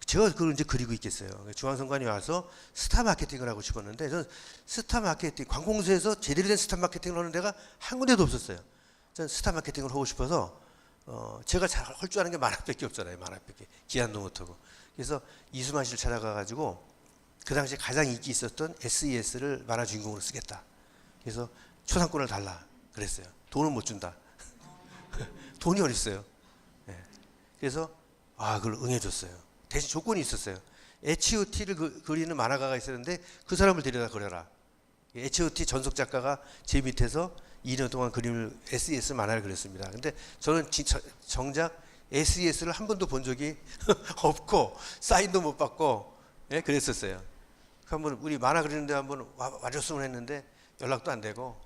제가 그걸 이제 그리고 있겠어요. 중앙선관위 와서 스타 마케팅을 하고 싶었는데 저는 스타 마케팅 관공서에서 제대로 된 스타 마케팅을 하는 데가 한 군데도 없었어요. 저는 스타 마케팅을 하고 싶어서 제가 잘 할 줄 아는 게 만화밖에 없잖아요. 만화밖에 기한도 못하고. 그래서 이수만 씨를 찾아가가지고 그 당시에 가장 인기 있었던 SES를 만화 주인공으로 쓰겠다. 그래서 초상권을 달라 그랬어요. 돈을 못 준다. 돈이 어디 있어요? 그래서 그걸 응해줬어요. 대신 조건이 있었어요. H.O.T를 그리는 만화가가 있었는데 그 사람을 데려다 그려라. H.O.T 전속 작가가 제 밑에서 2년 동안 그림을 SES 만화를 그렸습니다. 근데 저는 정작 SES를 한 번도 본 적이 없고 사인도 못 받고 그랬었어요. 한번 우리 만화 그리는데 한번 와줬으면 했는데 연락도 안 되고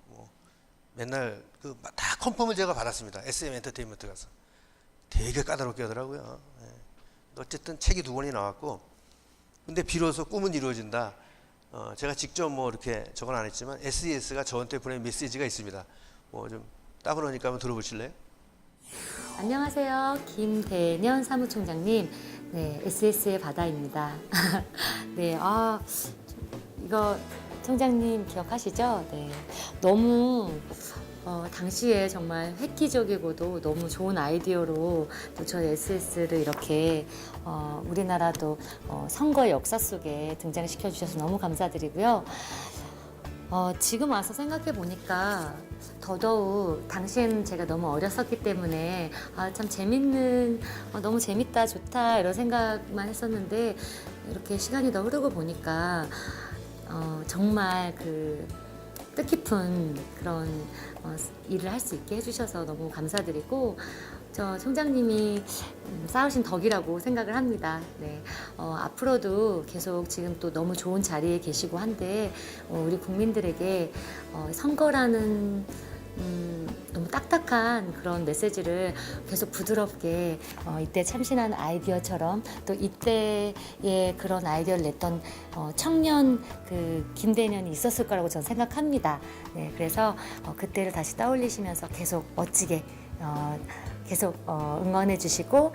맨날 다 컨펌을 제가 받았습니다. SM 엔터테인먼트 가서 되게 까다롭게 하더라고요. 어쨌든 책이 2권이 나왔고, 근데 비로소 꿈은 이루어진다. 제가 직접 뭐 이렇게 저건 안 했지만 SES가 저한테 보낸 메시지가 있습니다. 뭐 좀 따분하니까 한번 들어보실래요? 안녕하세요. 김대년 사무총장님. 네, SS의 바다입니다. 네, 이거 총장님 기억하시죠? 네, 너무 당시에 정말 획기적이고도 너무 좋은 아이디어로 또 저희 SS를 이렇게 우리나라도 선거의 역사 속에 등장시켜 주셔서 너무 감사드리고요. 지금 와서 생각해 보니까 더더욱 당시에는 제가 너무 어렸었기 때문에 참 재밌는 너무 재밌다 좋다 이런 생각만 했었는데 이렇게 시간이 더 흐르고 보니까 정말 그 뜻깊은 그런 일을 할 수 있게 해주셔서 너무 감사드리고 저 총장님이 쌓으신 덕이라고 생각을 합니다. 네, 앞으로도 계속 지금 또 너무 좋은 자리에 계시고 한데 우리 국민들에게 선거라는 너무 딱딱한 그런 메시지를 계속 부드럽게 이때 참신한 아이디어처럼 또 이때의 그런 아이디어를 냈던 청년 그 김대년이 있었을 거라고 저는 생각합니다. 네, 그래서 그때를 다시 떠올리시면서 계속 멋지게 계속 응원해 주시고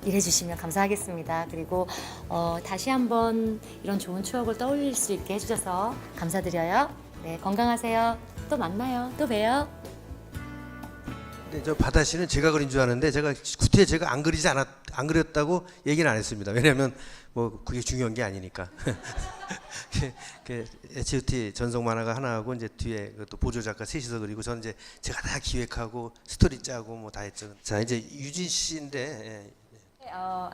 일해 주시면 감사하겠습니다. 그리고 다시 한번 이런 좋은 추억을 떠올릴 수 있게 해주셔서 감사드려요. 네, 건강하세요. 또 만나요. 또 봬요. 근데 저 바다 씨는 제가 그린 줄 아는데 제가 구태에 제가 안 그렸다고 얘기는 안 했습니다. 왜냐하면 뭐 그게 중요한 게 아니니까. H.O.T 전속 만화가 하나 하고 이제 뒤에 또 보조 작가 셋이서 그리고 저는 이제 제가 다 기획하고 스토리 짜고 뭐 다 했죠. 자 이제 유진 씨인데.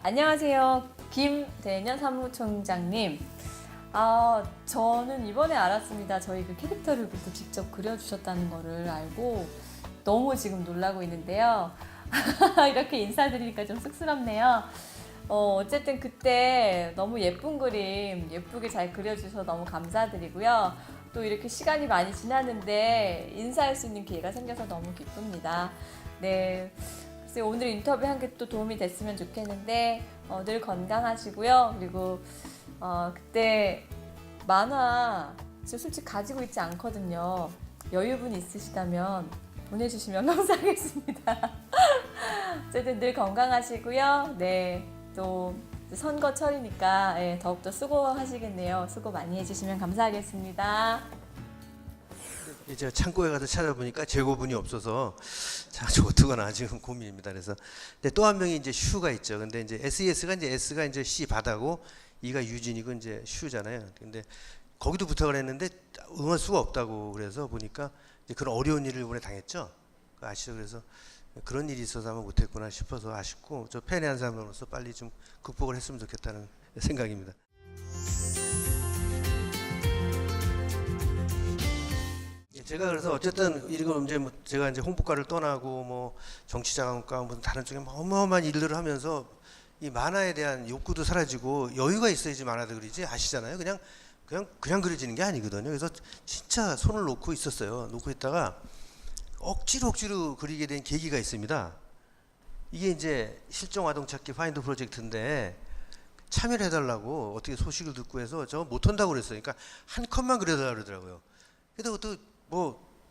안녕하세요. 김대년 사무총장님. 저는 이번에 알았습니다. 저희 그 캐릭터를 직접 그려주셨다는 거를 알고 너무 지금 놀라고 있는데요. 이렇게 인사드리니까 좀 쑥스럽네요. 어쨌든 그때 너무 예쁜 그림 예쁘게 잘 그려주셔서 너무 감사드리고요. 또 이렇게 시간이 많이 지났는데 인사할 수 있는 기회가 생겨서 너무 기쁩니다. 네. 글쎄 오늘 인터뷰 한 게 또 도움이 됐으면 좋겠는데 늘 건강하시고요. 그리고 그때 만화 저 솔직히 가지고 있지 않거든요. 여유분 있으시다면 보내주시면 감사하겠습니다. 어쨌든 늘 건강하시고요. 네, 또 선거철이니까 더욱더 수고하시겠네요. 수고 많이 해주시면 감사하겠습니다. 이제 창고에 가서 찾아보니까 재고분이 없어서 자, 저 어떡하나 지금 고민입니다. 그래서 근데 또 한 명이 이제 슈가 있죠. 근데 이제 SES가 이제 S가 이제 C 바다고 E가 유진이고 이제 슈잖아요. 근데 거기도 부탁을 했는데 응할 수가 없다고 그래서 보니까 이제 그런 어려운 일을 이번에 당했죠. 아시죠? 그래서 그런 일이 있어서 아마 못했구나 싶어서 아쉽고 저 팬의 한 사람으로서 빨리 좀 극복을 했으면 좋겠다는 생각입니다. 제가 그래서 어쨌든 이거 이제 뭐 제가 이제 홍보과를 떠나고 뭐 정치자금과 무슨 다른 쪽에 어마어마한 일들을 하면서 이 만화에 대한 욕구도 사라지고 여유가 있어야지 만화도 그리지 아시잖아요. 그냥 그려지는 게 아니거든요. 그래서 진짜 손을 놓고 있었어요. 놓고 있다가 억지로 그리게 된 계기가 있습니다. 이게 이제 실종 아동 찾기 파인드 프로젝트인데 참여를 해달라고 어떻게 소식을 듣고 해서 저 못한다고 그랬어요. 그러니까 한 컷만 그려달라고 그러더라고요. 그래도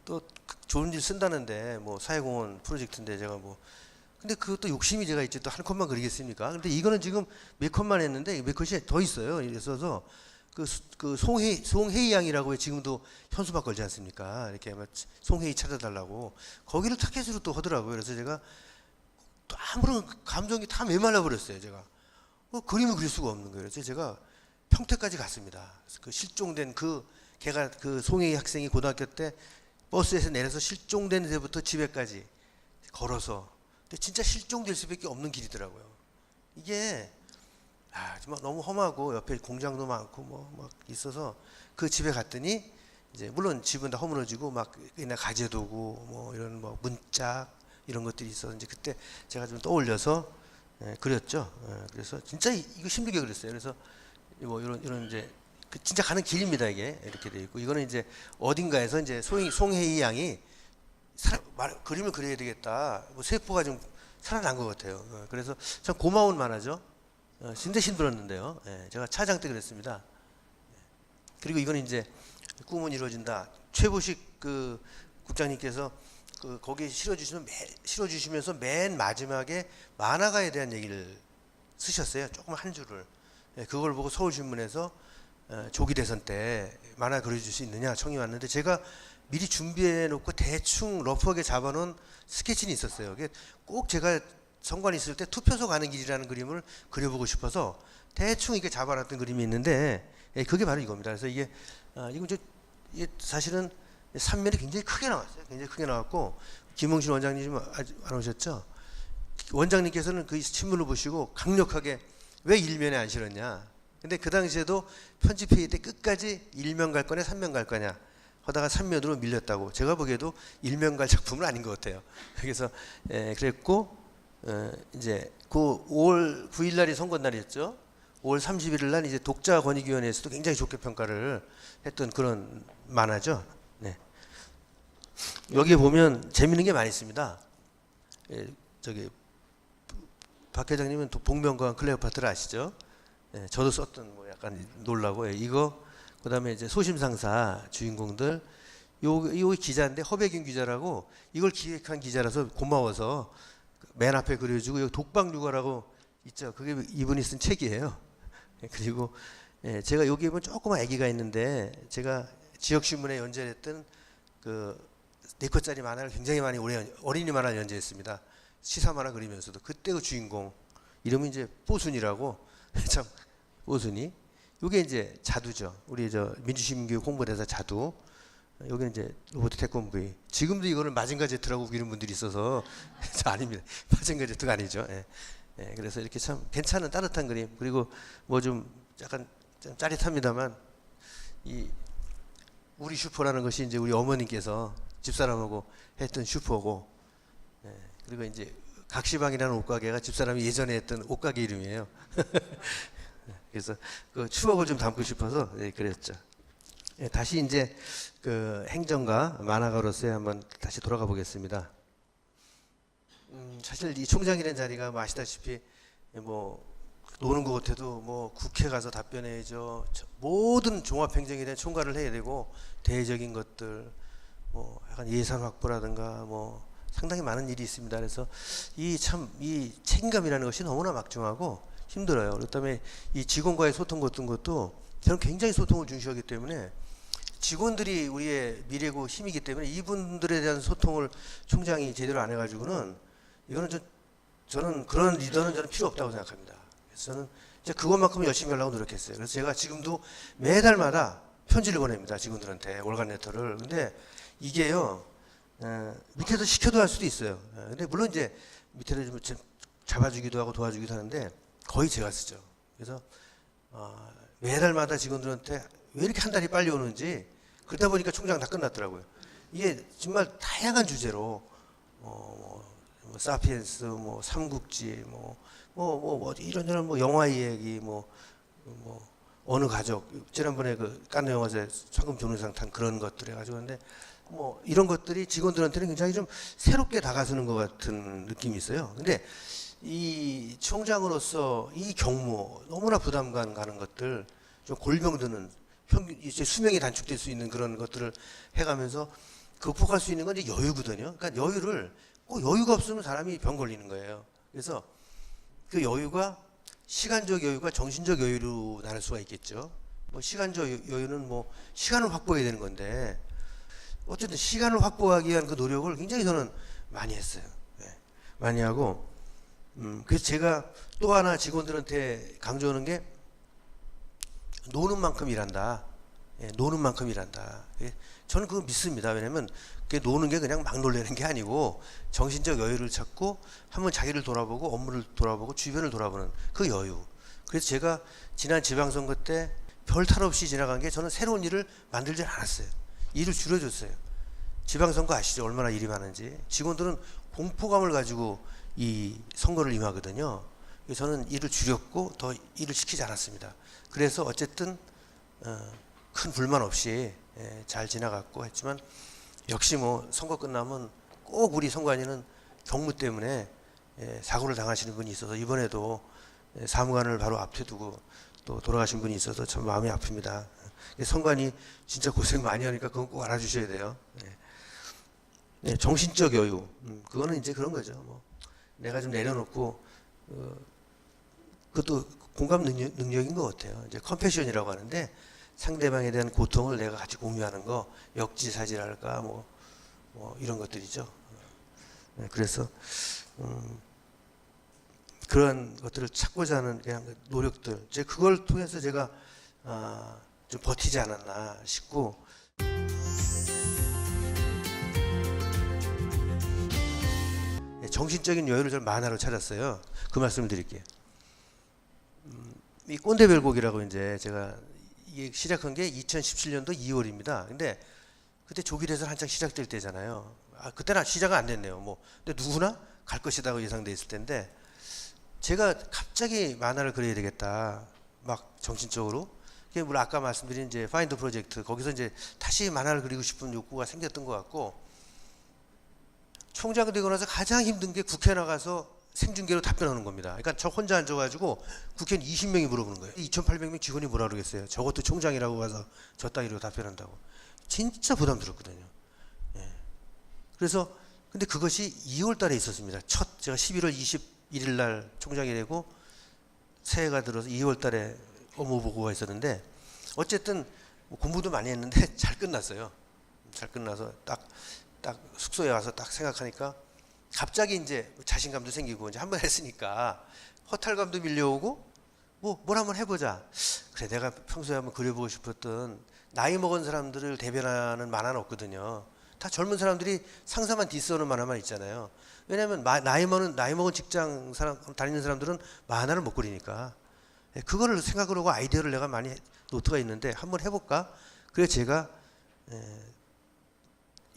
또 좋은 일 쓴다는데 뭐 사회공헌 프로젝트인데 제가 뭐 근데 그것도 욕심이 제가 있지 또 한 컷만 그리겠습니까? 근데 이거는 지금 몇 컷만 했는데 몇 컷이 더 있어요. 있어서 그 송혜이 양이라고 지금도 현수막 걸지 않습니까? 이렇게 막 송혜이 찾아달라고 거기를 타겟으로 또 하더라고요. 그래서 제가 또 아무런 감정이 다 메말라 버렸어요. 제가 그림을 그릴 수가 없는 거예요. 그래서 제가 평택까지 갔습니다. 그 실종된 걔가 그 송혜이 학생이 고등학교 때 버스에서 내려서 실종된 데부터 집에까지 걸어서 근데 진짜 실종될 수밖에 없는 길이더라고요. 이게 정말 너무 험하고 옆에 공장도 많고 뭐 막 있어서 그 집에 갔더니 이제 물론 집은 다 허물어지고 막 옛날 가재도구 뭐 이런 뭐 문짝 이런 것들이 있어서 이제 그때 제가 좀 떠올려서 그렸죠. 그래서 진짜 이거 힘들게 그렸어요. 그래서 뭐 이런 이제 진짜 가는 길입니다. 이게 이렇게 돼 있고 이거는 이제 어딘가에서 이제 송혜이 양이 그림을 그려야 되겠다. 뭐 세포가 좀 살아난 것 같아요. 그래서 참 고마운 만화죠. 진짜 힘들었는데요. 제가 차장 때 그랬습니다. 그리고 이건 이제 꿈은 이루어진다. 최보식 그 국장님께서 거기에 실어주시면서 맨 마지막에 만화가에 대한 얘기를 쓰셨어요. 조금 한 줄을. 그걸 보고 서울신문에서 조기 대선 때 만화 그려줄 수 있느냐 청이 왔는데 제가 미리 준비해 놓고 대충 러프하게 잡아놓은 스케치는 있었어요. 꼭 제가 선관위 있을 때 투표소 가는 길이라는 그림을 그려보고 싶어서 대충 이렇게 잡아놨던 그림이 있는데 그게 바로 이겁니다. 그래서 이게 사실은 산면이 굉장히 크게 나왔어요. 굉장히 크게 나왔고 김홍신 원장님 아직 안 오셨죠? 원장님께서는 그 신문을 보시고 강력하게 왜 일면에 안 실었냐. 근데 그 당시에도 편집회의 때 끝까지 일면 갈 거냐 3면 갈 거냐 하다가 3면으로 밀렸다고. 제가 보기에도 일면 갈 작품은 아닌 것 같아요. 그래서 그랬고 이제 그 5월 9일 날이 선거 날이었죠. 5월 31일 날 이제 독자권익위원회에서도 굉장히 좋게 평가를 했던 그런 만화죠. 네. 여기에 보면 재밌는 게 많이 있습니다. 저기 박 회장님은 복면가왕 클레오파트라 아시죠? 저도 썼던 뭐 약간 놀라고 이거 그다음에 이제 소심상사 주인공들 요 기자인데 허백윤 기자라고 이걸 기획한 기자라서 고마워서 맨 앞에 그려주고 여기 독박육아라고 있죠. 그게 이분이 쓴 책이에요. 그리고 제가 여기 보면 조그만 아기가 있는데 제가 지역신문에 연재했던 그 4컷짜리 만화를 굉장히 많이 오래 어린이 만화를 연재했습니다. 시사 만화 그리면서도 그때 그 주인공 이름이 이제 뽀순이라고 참 뽀순이. 이게 이제 자두죠. 우리 저 민주시민교육 홍보대사 자두. 여기는 이제 로버트 태권브이. 지금도 이거를 마징가 제트라고 우기는 분들이 있어서 아닙니다. 마징가 제트가 아니죠. 그래서 이렇게 참 괜찮은 따뜻한 그림. 그리고 뭐 좀 약간 좀 짜릿합니다만 이 우리 슈퍼라는 것이 이제 우리 어머님께서 집사람하고 했던 슈퍼고. 그리고 이제 각시방이라는 옷가게가 집사람이 예전에 했던 옷가게 이름이에요. 그래서 그 추억을 좀 담고 싶어서 그랬죠. 다시 이제 그 행정가 만화가로서의 한번 다시 돌아가 보겠습니다. 사실 이 총장이라는 자리가 뭐 아시다시피 뭐 노는 것 같아도 뭐 국회 가서 답변해야죠. 모든 종합행정에 대한 총괄을 해야 되고 대외적인 것들 뭐 약간 예산 확보라든가 뭐 상당히 많은 일이 있습니다. 그래서 이 책임감이라는 것이 너무나 막중하고 힘들어요. 그다음에 이 직원과의 소통 같은 것도 저는 굉장히 소통을 중시하기 때문에 직원들이 우리의 미래고 힘이기 때문에 이분들에 대한 소통을 총장이 제대로 안 해가지고는 이거는 저는 그런 리더는 저는 필요 없다고 생각합니다. 그래서 저는 이제 그것만큼 열심히 하려고 노력했어요. 그래서 제가 지금도 매달마다 편지를 보냅니다. 직원들한테 월간 레터를. 근데 이게요 밑에서 시켜도 할 수도 있어요. 근데 물론 이제 밑에서 좀 잡아주기도 하고 도와주기도 하는데 거의 제가 쓰죠. 그래서 매달마다 직원들한테 왜 이렇게 한 달이 빨리 오는지 그러다 보니까 총장 다 끝났더라고요. 이게 정말 다양한 주제로 뭐 사피엔스, 뭐 삼국지, 뭐 이런저런 뭐 영화 이야기, 뭐 어느 가족, 지난번에 그 칸느 영화제 상금 조능상 탄 그런 것들 해가지고 근데 뭐 이런 것들이 직원들한테는 굉장히 좀 새롭게 다가서는 것 같은 느낌이 있어요. 근데 이 총장으로서 이 경무 너무나 부담감 가는 것들 좀 골병드는 평균 이제 수명이 단축될 수 있는 그런 것들을 해가면서 극복할 수 있는 건 이제 여유거든요. 그러니까 여유를 꼭 여유가 없으면 사람이 병 걸리는 거예요. 그래서 그 여유가 시간적 여유가 정신적 여유로 나눌 수가 있겠죠. 뭐 시간적 여유는 뭐 시간을 확보해야 되는 건데 어쨌든 시간을 확보하기 위한 그 노력을 굉장히 저는 많이 했어요. 네. 많이 하고 그래서 제가 또 하나 직원들한테 강조하는 게 노는 만큼 일한다. 예, 노는 만큼 일한다. 예, 저는 그거 믿습니다. 왜냐하면 그게 노는 게 그냥 막 놀래는 게 아니고 정신적 여유를 찾고 한번 자기를 돌아보고 업무를 돌아보고 주변을 돌아보는 그 여유. 그래서 제가 지난 지방선거 때 별 탈 없이 지나간 게 저는 새로운 일을 만들지 않았어요. 일을 줄여줬어요. 지방선거 아시죠? 얼마나 일이 많은지. 직원들은 공포감을 가지고 이 선거를 임하거든요. 그래서 저는 일을 줄였고 더 일을 시키지 않았습니다. 그래서 어쨌든 큰 불만 없이 잘 지나갔고 했지만 역시 뭐 선거 끝나면 꼭 우리 선관위는 경무 때문에 사고를 당하시는 분이 있어서 이번에도 사무관을 바로 앞에 두고 또 돌아가신 분이 있어서 참 마음이 아픕니다. 선관위 진짜 고생 많이 하니까 그건 꼭 알아주셔야 돼요. 네, 정신적 여유 그거는 이제 그런 거죠. 뭐 내가 좀 내려놓고 그것도 공감 능력인 것 같아요. 이제 컴패션이라고 하는데 상대방에 대한 고통을 내가 같이 공유하는 거 역지사지랄까 뭐 이런 것들이죠. 네, 그래서 그런 것들을 찾고자 하는 그냥 노력들, 이제 그걸 통해서 제가 좀 버티지 않았나 싶고. 정신적인 여유를 좀 만화로 찾았어요. 그 말씀을 드릴게요. 이 꼰대별곡이라고 이제 제가 이게 시작한 게 2017년도 2월입니다. 근데 그때 조기대선 한창 시작될 때잖아요. 그때는 시작은 안 됐네요. 뭐 근데 누구나 갈 것이라고 예상돼 있을 텐데 제가 갑자기 만화를 그려야 되겠다. 막 정신적으로. 그게 물론 아까 말씀드린 이제 파인더 프로젝트 거기서 이제 다시 만화를 그리고 싶은 욕구가 생겼던 것 같고 총장 되고 나서 가장 힘든 게 국회 나가서 생중계로 답변하는 겁니다. 그러니까 저 혼자 앉아가지고 국회의원 20명이 물어보는 거예요. 2,800명 직원이 뭐라 그러겠어요. 저것도 총장이라고 와서 저 따위로 답변한다고. 진짜 부담스럽거든요. 예. 그래서 근데 그것이 2월 달에 있었습니다. 제가 11월 21일 날 총장이 되고 새해가 들어서 2월 달에 업무 보고가 있었는데 어쨌든 뭐 공부도 많이 했는데 잘 끝났어요. 잘 끝나서 딱 숙소에 와서 딱 생각하니까 갑자기 이제 자신감도 생기고 이제 한번 했으니까 허탈감도 밀려오고 뭘 한번 해보자. 그래 내가 평소에 한번 그려보고 싶었던 나이 먹은 사람들을 대변하는 만화는 없거든요. 다 젊은 사람들이 상사만 디스하는 만화만 있잖아요. 왜냐하면 나이 먹은 직장 다니는 사람들은 만화를 못 그리니까 그거를 생각을 하고 아이디어를 내가 많이 노트가 있는데 한번 해볼까? 그래서 제가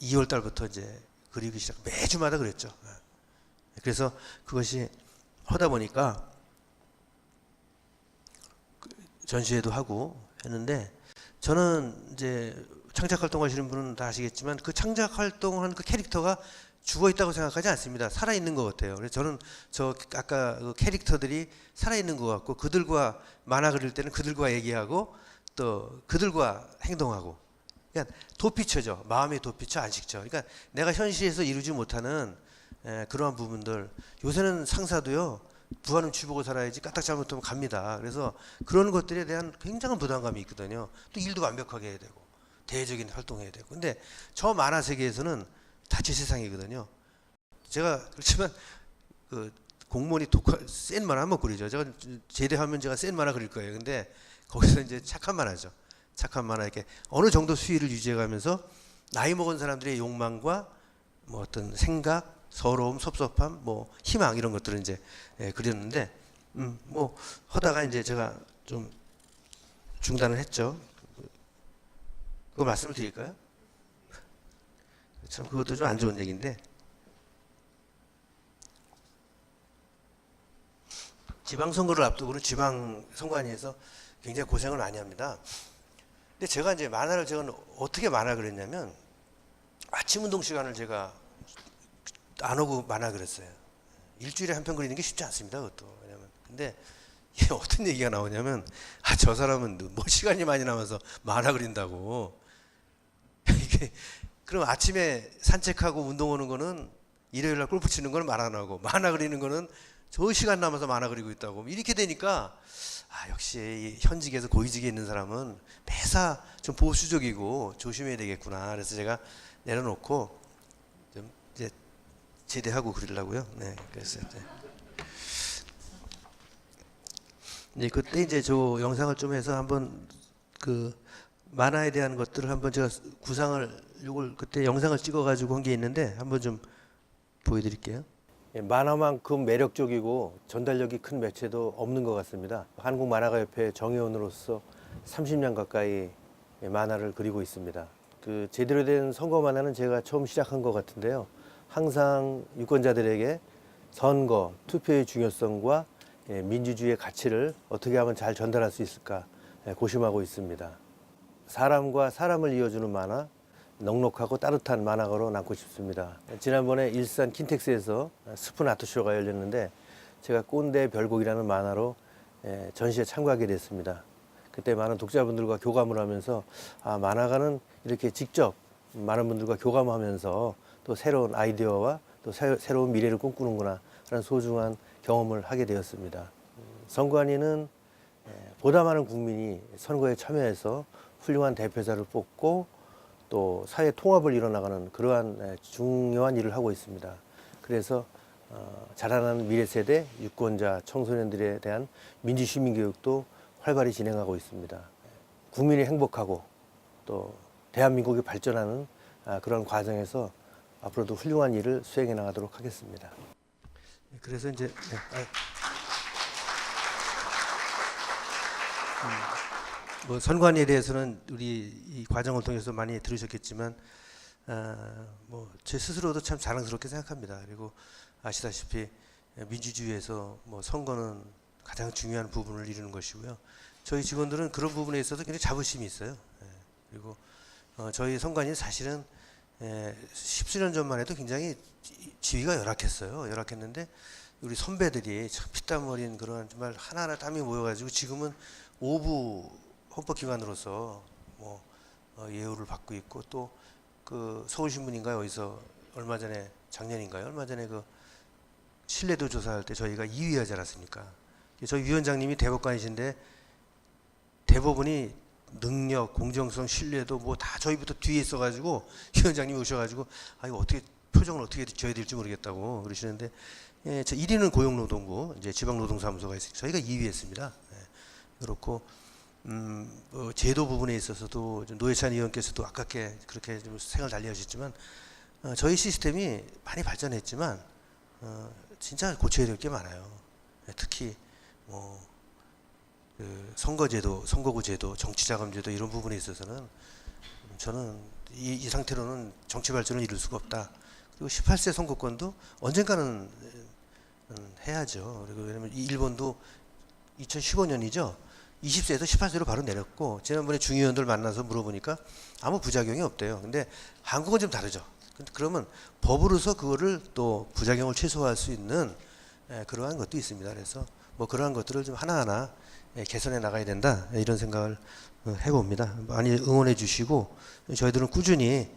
2월 달부터 이제 그리기 시작 매주마다 그랬죠. 그래서 그것이 하다 보니까 전시회도 하고 했는데 저는 이제 창작 활동하시는 분은 다 아시겠지만 그 창작 활동하는 그 캐릭터가 죽어 있다고 생각하지 않습니다. 살아 있는 것 같아요. 그래서 저는 아까 그 캐릭터들이 살아 있는 것 같고 그들과 만화 그릴 때는 그들과 얘기하고 또 그들과 행동하고. 그러니까 도피처죠. 마음의 도피처, 안식처. 그러니까 내가 현실에서 이루지 못하는 그러한 부분들. 요새는 상사도요. 부하는 쥐보고 살아야지 까딱 잘못하면 갑니다. 그래서 그런 것들에 대한 굉장한 부담감이 있거든요. 또 일도 완벽하게 해야 되고 대외적인 활동해야 되고. 근데 저 만화 세계에서는 다 제 세상이거든요. 제가 그렇지만 그 공무원이 센 만화 한번 그리죠. 제가 제대하면 제가 센 만화 그릴 거예요. 근데 거기서 이제 착한 만화죠. 착한 만화 이렇게 어느 정도 수위를 유지해가면서 나이 먹은 사람들의 욕망과 뭐 어떤 생각, 서러움, 섭섭함, 뭐 희망 이런 것들을 이제 그렸는데 뭐 하다가 이제 제가 좀 중단을 했죠. 그거 말씀을 드릴까요? 참 그것도 좀 안 좋은 얘기인데 지방선거를 앞두고는 지방선관위에서 굉장히 고생을 많이 합니다. 근데 제가 이제 만화를 제가 어떻게 만화 그렸냐면 아침 운동 시간을 제가 안 오고 만화 그렸어요. 일주일에 한 편 그리는 게 쉽지 않습니다. 그것도. 왜냐면 근데 이게 어떤 얘기가 나오냐면 저 사람은 뭐 시간이 많이 남아서 만화 그린다고. 이게 그럼 아침에 산책하고 운동 오는 거는 일요일 날 골프 치는 건 말 안 하고 만화 그리는 거는 저 시간 남아서 만화 그리고 있다고. 이렇게 되니까 역시 현직에서 고위직에 있는 사람은 매사 좀 보수적이고 조심해야 되겠구나. 그래서 제가 내려놓고 좀 이제 제대하고 그리려고요. 네, 그랬어요. 이제 그때 이제 저 영상을 좀 해서 한번 그 만화에 대한 것들을 한번 제가 구상을 요걸 그때 영상을 찍어가지고 한 게 있는데 한번 좀 보여드릴게요. 만화만큼 매력적이고 전달력이 큰 매체도 없는 것 같습니다. 한국만화가협회 정회원으로서 30년 가까이 만화를 그리고 있습니다. 그 제대로 된 선거 만화는 제가 처음 시작한 것 같은데요. 항상 유권자들에게 선거, 투표의 중요성과 민주주의의 가치를 어떻게 하면 잘 전달할 수 있을까 고심하고 있습니다. 사람과 사람을 이어주는 만화, 넉넉하고 따뜻한 만화가로 남고 싶습니다. 지난번에 일산 킨텍스에서 스푼 아트쇼가 열렸는데 제가 꼰대 별곡이라는 만화로 전시에 참가하게 됐습니다. 그때 많은 독자분들과 교감을 하면서 만화가는 이렇게 직접 많은 분들과 교감하면서 또 새로운 아이디어와 또 새로운 미래를 꿈꾸는구나 하는 소중한 경험을 하게 되었습니다. 선관위는 보다 많은 국민이 선거에 참여해서 훌륭한 대표자를 뽑고 또 사회 통합을 이뤄나가는 그러한 중요한 일을 하고 있습니다. 그래서 자라나는 미래 세대, 유권자, 청소년들에 대한 민주시민 교육도 활발히 진행하고 있습니다. 국민이 행복하고 또 대한민국이 발전하는 그런 과정에서 앞으로도 훌륭한 일을 수행해 나가도록 하겠습니다. 그래서 이제 뭐 선관위에 대해서는 우리 이 과정을 통해서 많이 들으셨겠지만 뭐 제 스스로도 참 자랑스럽게 생각합니다. 그리고 아시다시피 민주주의에서 뭐 선거는 가장 중요한 부분을 이루는 것이고요. 저희 직원들은 그런 부분에 있어서 굉장히 자부심이 있어요. 그리고 저희 선관위 사실은 십수년 전만 해도 굉장히 지위가 열악했어요. 열악했는데 우리 선배들이 참 피땀 어린 그런 정말 하나하나 땀이 모여가지고 지금은 5부 헌법기관으로서 뭐 예우를 받고 있고 또 그 서울신문인가요? 어디서 얼마 전에 작년인가요? 얼마 전에 그 신뢰도 조사할 때 저희가 2위 하지 않았습니까? 저희 위원장님이 대법관이신데 대법원이 능력, 공정성, 신뢰도 뭐 다 저희부터 뒤에 있어가지고 위원장님이 오셔가지고 이거 어떻게 표정을 어떻게 줘야 될지 모르겠다고 그러시는데 저 1위는 고용노동부 이제 지방노동사무소가 있어요. 저희가 2위 했습니다. 그렇고 제도 부분에 있어서도 노회찬 의원께서도 아깝게 그렇게 좀 생을 달리하셨지만 저희 시스템이 많이 발전했지만 진짜 고쳐야 될 게 많아요. 특히 뭐 그 선거제도, 선거구제도, 정치자금제도 이런 부분에 있어서는 저는 이 상태로는 정치 발전을 이룰 수가 없다. 그리고 18세 선거권도 언젠가는 해야죠. 그리고 왜냐면 일본도 2015년이죠. 20세에서 18세로 바로 내렸고 지난번에 중의원들 만나서 물어보니까 아무 부작용이 없대요. 근데 한국은 좀 다르죠. 그러면 법으로서 그거를 또 부작용을 최소화할 수 있는 그러한 것도 있습니다. 그래서 뭐 그러한 것들을 좀 하나하나 개선해 나가야 된다 이런 생각을 해봅니다. 많이 응원해 주시고 저희들은 꾸준히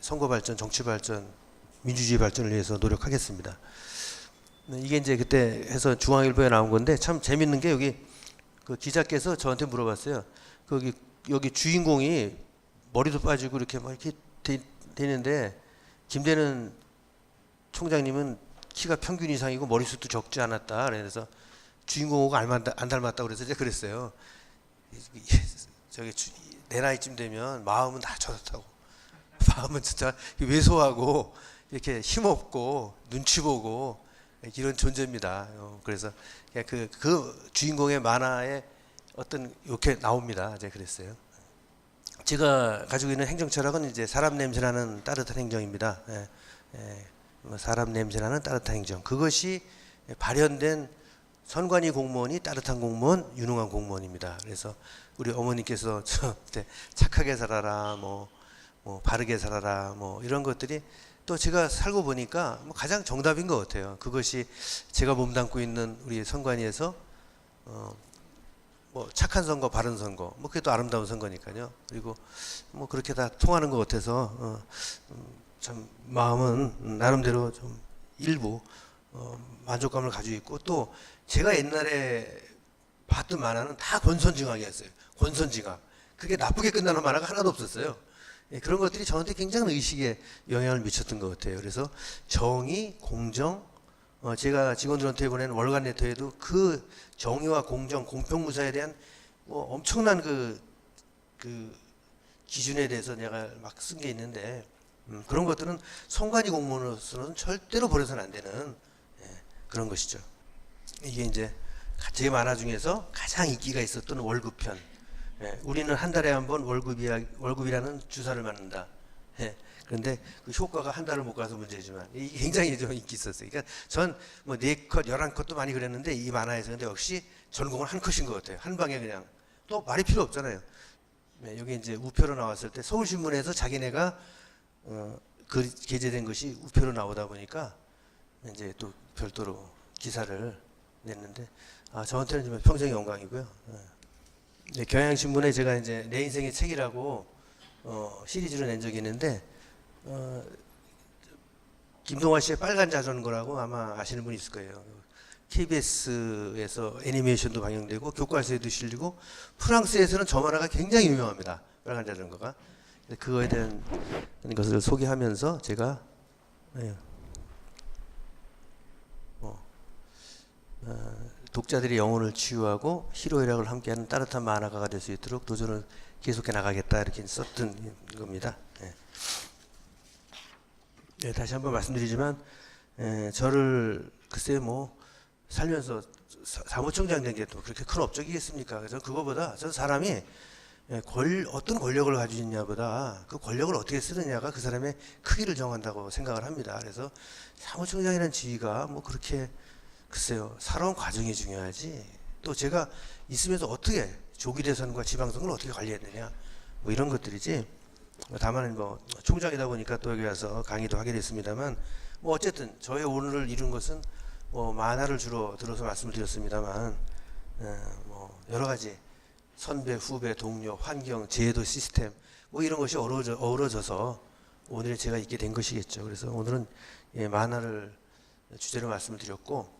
선거 발전, 정치 발전, 민주주의 발전을 위해서 노력하겠습니다. 이게 이제 그때 해서 중앙일보에 나온 건데 참 재밌는 게 여기 그 기자께서 저한테 물어봤어요. 여기 주인공이 머리도 빠지고 이렇게 막 이렇게 되는데 김대는 총장님은 키가 평균 이상이고 머리숱도 적지 않았다. 그래서 주인공하고 안 닮았다 그래서 제가 그랬어요. 저기 내 나이쯤 되면 마음은 다 저렇다고. 마음은 진짜 왜소하고 이렇게 힘없고 눈치 보고 이런 존재입니다. 그래서 그 주인공의 만화에 어떤 이렇게 나옵니다. 제가 그랬어요. 제가 가지고 있는 행정 철학은 이제 사람 냄새나는 따뜻한 행정입니다. 사람 냄새나는 따뜻한 행정. 그것이 발현된 선관위 공무원이 따뜻한 공무원, 유능한 공무원입니다. 그래서 우리 어머니께서 저한테 착하게 살아라, 뭐 바르게 살아라, 뭐 이런 것들이 또 제가 살고 보니까 뭐 가장 정답인 것 같아요. 그것이 제가 몸담고 있는 우리 선관위에서 뭐 착한 선거, 바른 선거, 뭐 그게 또 아름다운 선거니까요. 그리고 뭐 그렇게 다 통하는 것 같아서 참 마음은 나름대로 좀 일부 만족감을 가지고 있고, 또 제가 옛날에 봤던 만화는 다 권선징악이었어요. 권선징악. 그게 나쁘게 끝나는 만화가 하나도 없었어요. 예, 그런 것들이 저한테 굉장히 의식에 영향을 미쳤던 것 같아요. 그래서 정의, 공정, 제가 직원들한테 보낸 월간 레터에도 그 정의와 공정, 공평무사에 대한 뭐 엄청난 그 기준에 대해서 내가 막 쓴 게 있는데, 그런 것들은 선관위 공무원으로서는 절대로 버려서는 안 되는 그런 것이죠. 이게 이제 제 만화 중에서 가장 인기가 있었던 월급편. 우리는 한 달에 한 번 월급이라는 주사를 맞는다. 그런데 그 효과가 한 달을 못 가서 문제지만 이게 굉장히 좀 인기 있었어요. 그러니까 전 뭐 4컷, 11컷도 많이 그랬는데 이 만화에서 근데 역시 전공은 한 컷인 것 같아요. 한 방에 그냥. 또 말이 필요 없잖아요. 여기 이제 우표로 나왔을 때 서울신문에서 자기네가 게재된 것이 우표로 나오다 보니까 이제 또 별도로 기사를 냈는데, 저한테는 좀 평생 영광이고요. 네, 경향신문에 제가 이제 내 인생의 책이라고 시리즈를 낸 적이 있는데, 김동완 씨의 빨간 자전거라고 아마 아시는 분이 있을 거예요. KBS에서 애니메이션도 방영되고 교과서에도 실리고 프랑스에서는 저 만화가 굉장히 유명합니다. 빨간 자전거가. 그거에 대한 것을 소개하면서 제가 독자들의 영혼을 치유하고 희로애락을 함께하는 따뜻한 만화가가 될 수 있도록 도전을 계속해 나가겠다, 이렇게 썼던 겁니다. 네, 다시 한번 말씀드리지만 저를 글쎄 뭐 살면서 사무총장 된 게 또 그렇게 큰 업적이겠습니까? 그래서 그거보다 저 사람이 어떤 권력을 가지고 있냐보다 그 권력을 어떻게 쓰느냐가 그 사람의 크기를 정한다고 생각을 합니다. 그래서 사무총장이라는 지위가 뭐 그렇게 글쎄요, 살아온 과정이 중요하지, 또 제가 있으면서 어떻게 조기 대선과 지방선거를 어떻게 관리했느냐, 뭐 이런 것들이지. 다만 뭐 총장이다 보니까 또 여기 와서 강의도 하게 됐습니다만, 뭐 어쨌든 저의 오늘을 이룬 것은 뭐 만화를 주로 들어서 말씀을 드렸습니다만, 뭐 여러 가지 선배, 후배, 동료, 환경, 제도 시스템, 뭐 이런 것이 어우러져서 오늘 제가 있게 된 것이겠죠. 그래서 오늘은 만화를 주제로 말씀을 드렸고,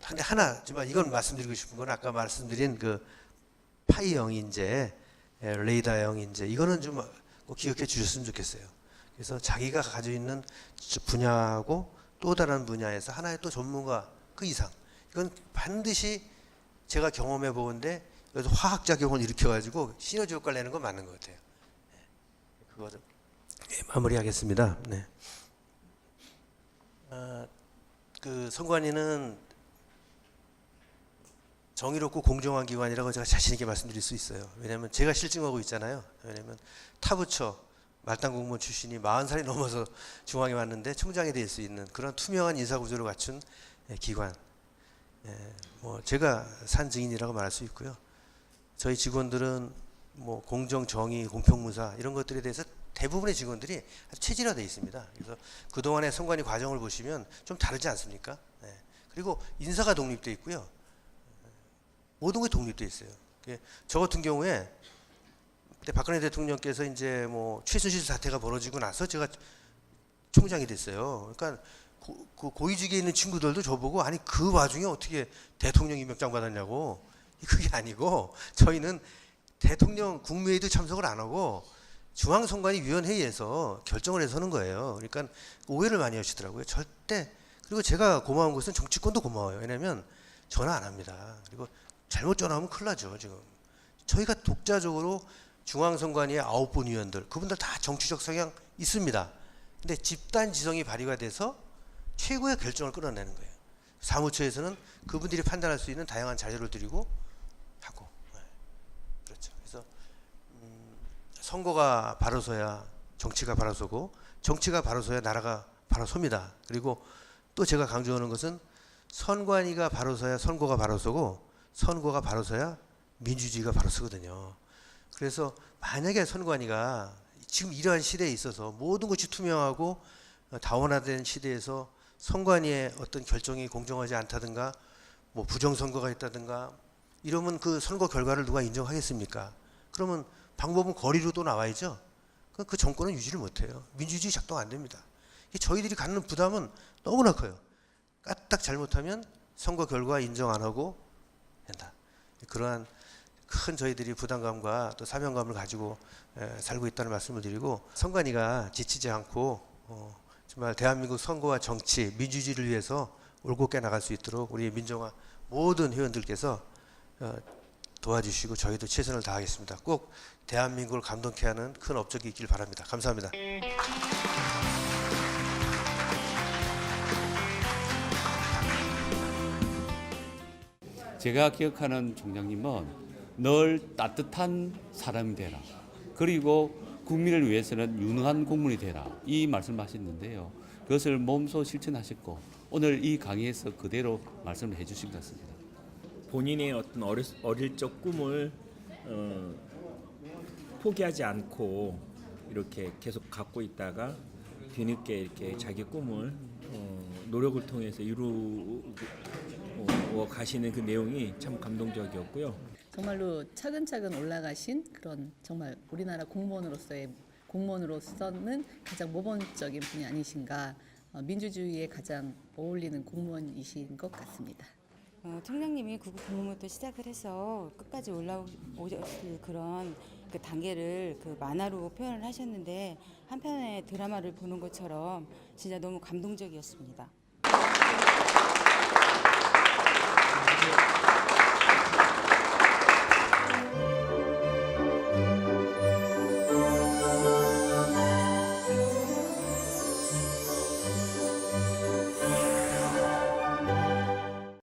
근데 하나지만 이건 말씀드리고 싶은 건 아까 말씀드린 그 파이형 인재, 레이더형 인재, 이거는 좀 꼭 기억해 주셨으면 좋겠어요. 그래서 자기가 가지고 있는 분야하고 또 다른 분야에서 하나의 또 전문가 그 이상, 이건 반드시 제가 경험해 보건데 그래서 화학작용을 일으켜가지고 시너지 효과를 내는 건 맞는 것 같아요. 그거 좀 마무리하겠습니다. 네. 그 선관위는 정의롭고 공정한 기관이라고 제가 자신 있게 말씀드릴 수 있어요. 왜냐하면 제가 실증하고 있잖아요. 왜냐하면 타부처 말단 공무원 출신이 40살이 넘어서 중앙에 왔는데 총장이 될 수 있는 그런 투명한 인사구조를 갖춘 기관. 뭐 제가 산 증인이라고 말할 수 있고요. 저희 직원들은 뭐 공정, 정의, 공평무사 이런 것들에 대해서 대부분의 직원들이 아주 체질화되어 있습니다. 그래서 그동안의 선관위 과정을 보시면 좀 다르지 않습니까? 그리고 인사가 독립되어 있고요. 모든 게 독립되어 있어요. 저 같은 경우에 그때 박근혜 대통령께서 이제 뭐 최순실 사태가 벌어지고 나서 제가 총장이 됐어요. 그러니까 고위직에 있는 친구들도 저보고 아니 그 와중에 어떻게 대통령 임명장 받았냐고. 그게 아니고 저희는 대통령 국무회의도 참석을 안 하고 중앙선관위 위원회의에서 결정을 해서 하는 거예요. 그러니까 오해를 많이 하시더라고요. 절대. 그리고 제가 고마운 것은 정치권도 고마워요. 왜냐하면 전화 안 합니다. 그리고 잘못 전화하면 큰일 나죠. 지금 저희가 독자적으로 중앙선관위의 9분 위원들, 그분들 다 정치적 성향 있습니다. 근데 집단 지성이 발휘가 돼서 최고의 결정을 끌어내는 거예요. 사무처에서는 그분들이 판단할 수 있는 다양한 자료를 드리고 하고. 그렇죠. 그래서 선거가 바로 서야 정치가 바로 서고, 정치가 바로 서야 나라가 바로 섭니다. 그리고 또 제가 강조하는 것은 선관위가 바로 서야 선거가 바로 서고 선거가 바로 서야 민주주의가 바로 서거든요. 그래서 만약에 선관위가 지금 이러한 시대에 있어서 모든 것이 투명하고 다원화된 시대에서 선관위의 어떤 결정이 공정하지 않다든가 뭐 부정선거가 있다든가 이러면 그 선거 결과를 누가 인정하겠습니까? 그러면 방법은 거리로 또 나와야죠. 그 정권은 유지를 못해요. 민주주의 작동 안 됩니다. 저희들이 갖는 부담은 너무나 커요. 까딱 잘못하면 선거 결과 인정 안 하고 된다. 그러한 큰 저희들이 부담감과 또 사명감을 가지고 살고 있다는 말씀을 드리고, 선관위가 지치지 않고 정말 대한민국 선거와 정치, 민주주의를 위해서 올곧게 나갈 수 있도록 우리 민정화 모든 회원들께서 도와주시고 저희도 최선을 다하겠습니다. 꼭 대한민국을 감동케 하는 큰 업적이 있길 바랍니다. 감사합니다. 제가 기억하는 총장님은 늘 따뜻한 사람이 되라. 그리고 국민을 위해서는 유능한 공무원이 되라. 이 말씀하셨는데요. 그것을 몸소 실천하셨고 오늘 이 강의에서 그대로 말씀을 해주신 것 같습니다. 본인의 어떤 어릴 적 꿈을 포기하지 않고 이렇게 계속 갖고 있다가 뒤늦게 이렇게 자기 꿈을 노력을 통해서 이루어 가시는 그 내용이 참 감동적이었고요. 정말로 차근차근 올라가신 그런 정말 우리나라 공무원으로서는 가장 모범적인 분이 아니신가, 민주주의에 가장 어울리는 공무원이신 것 같습니다. 총장님이 구급 공무원부터 시작을 해서 끝까지 올라오실 그런 그 단계를 그 만화로 표현을 하셨는데 한편의 드라마를 보는 것처럼 진짜 너무 감동적이었습니다.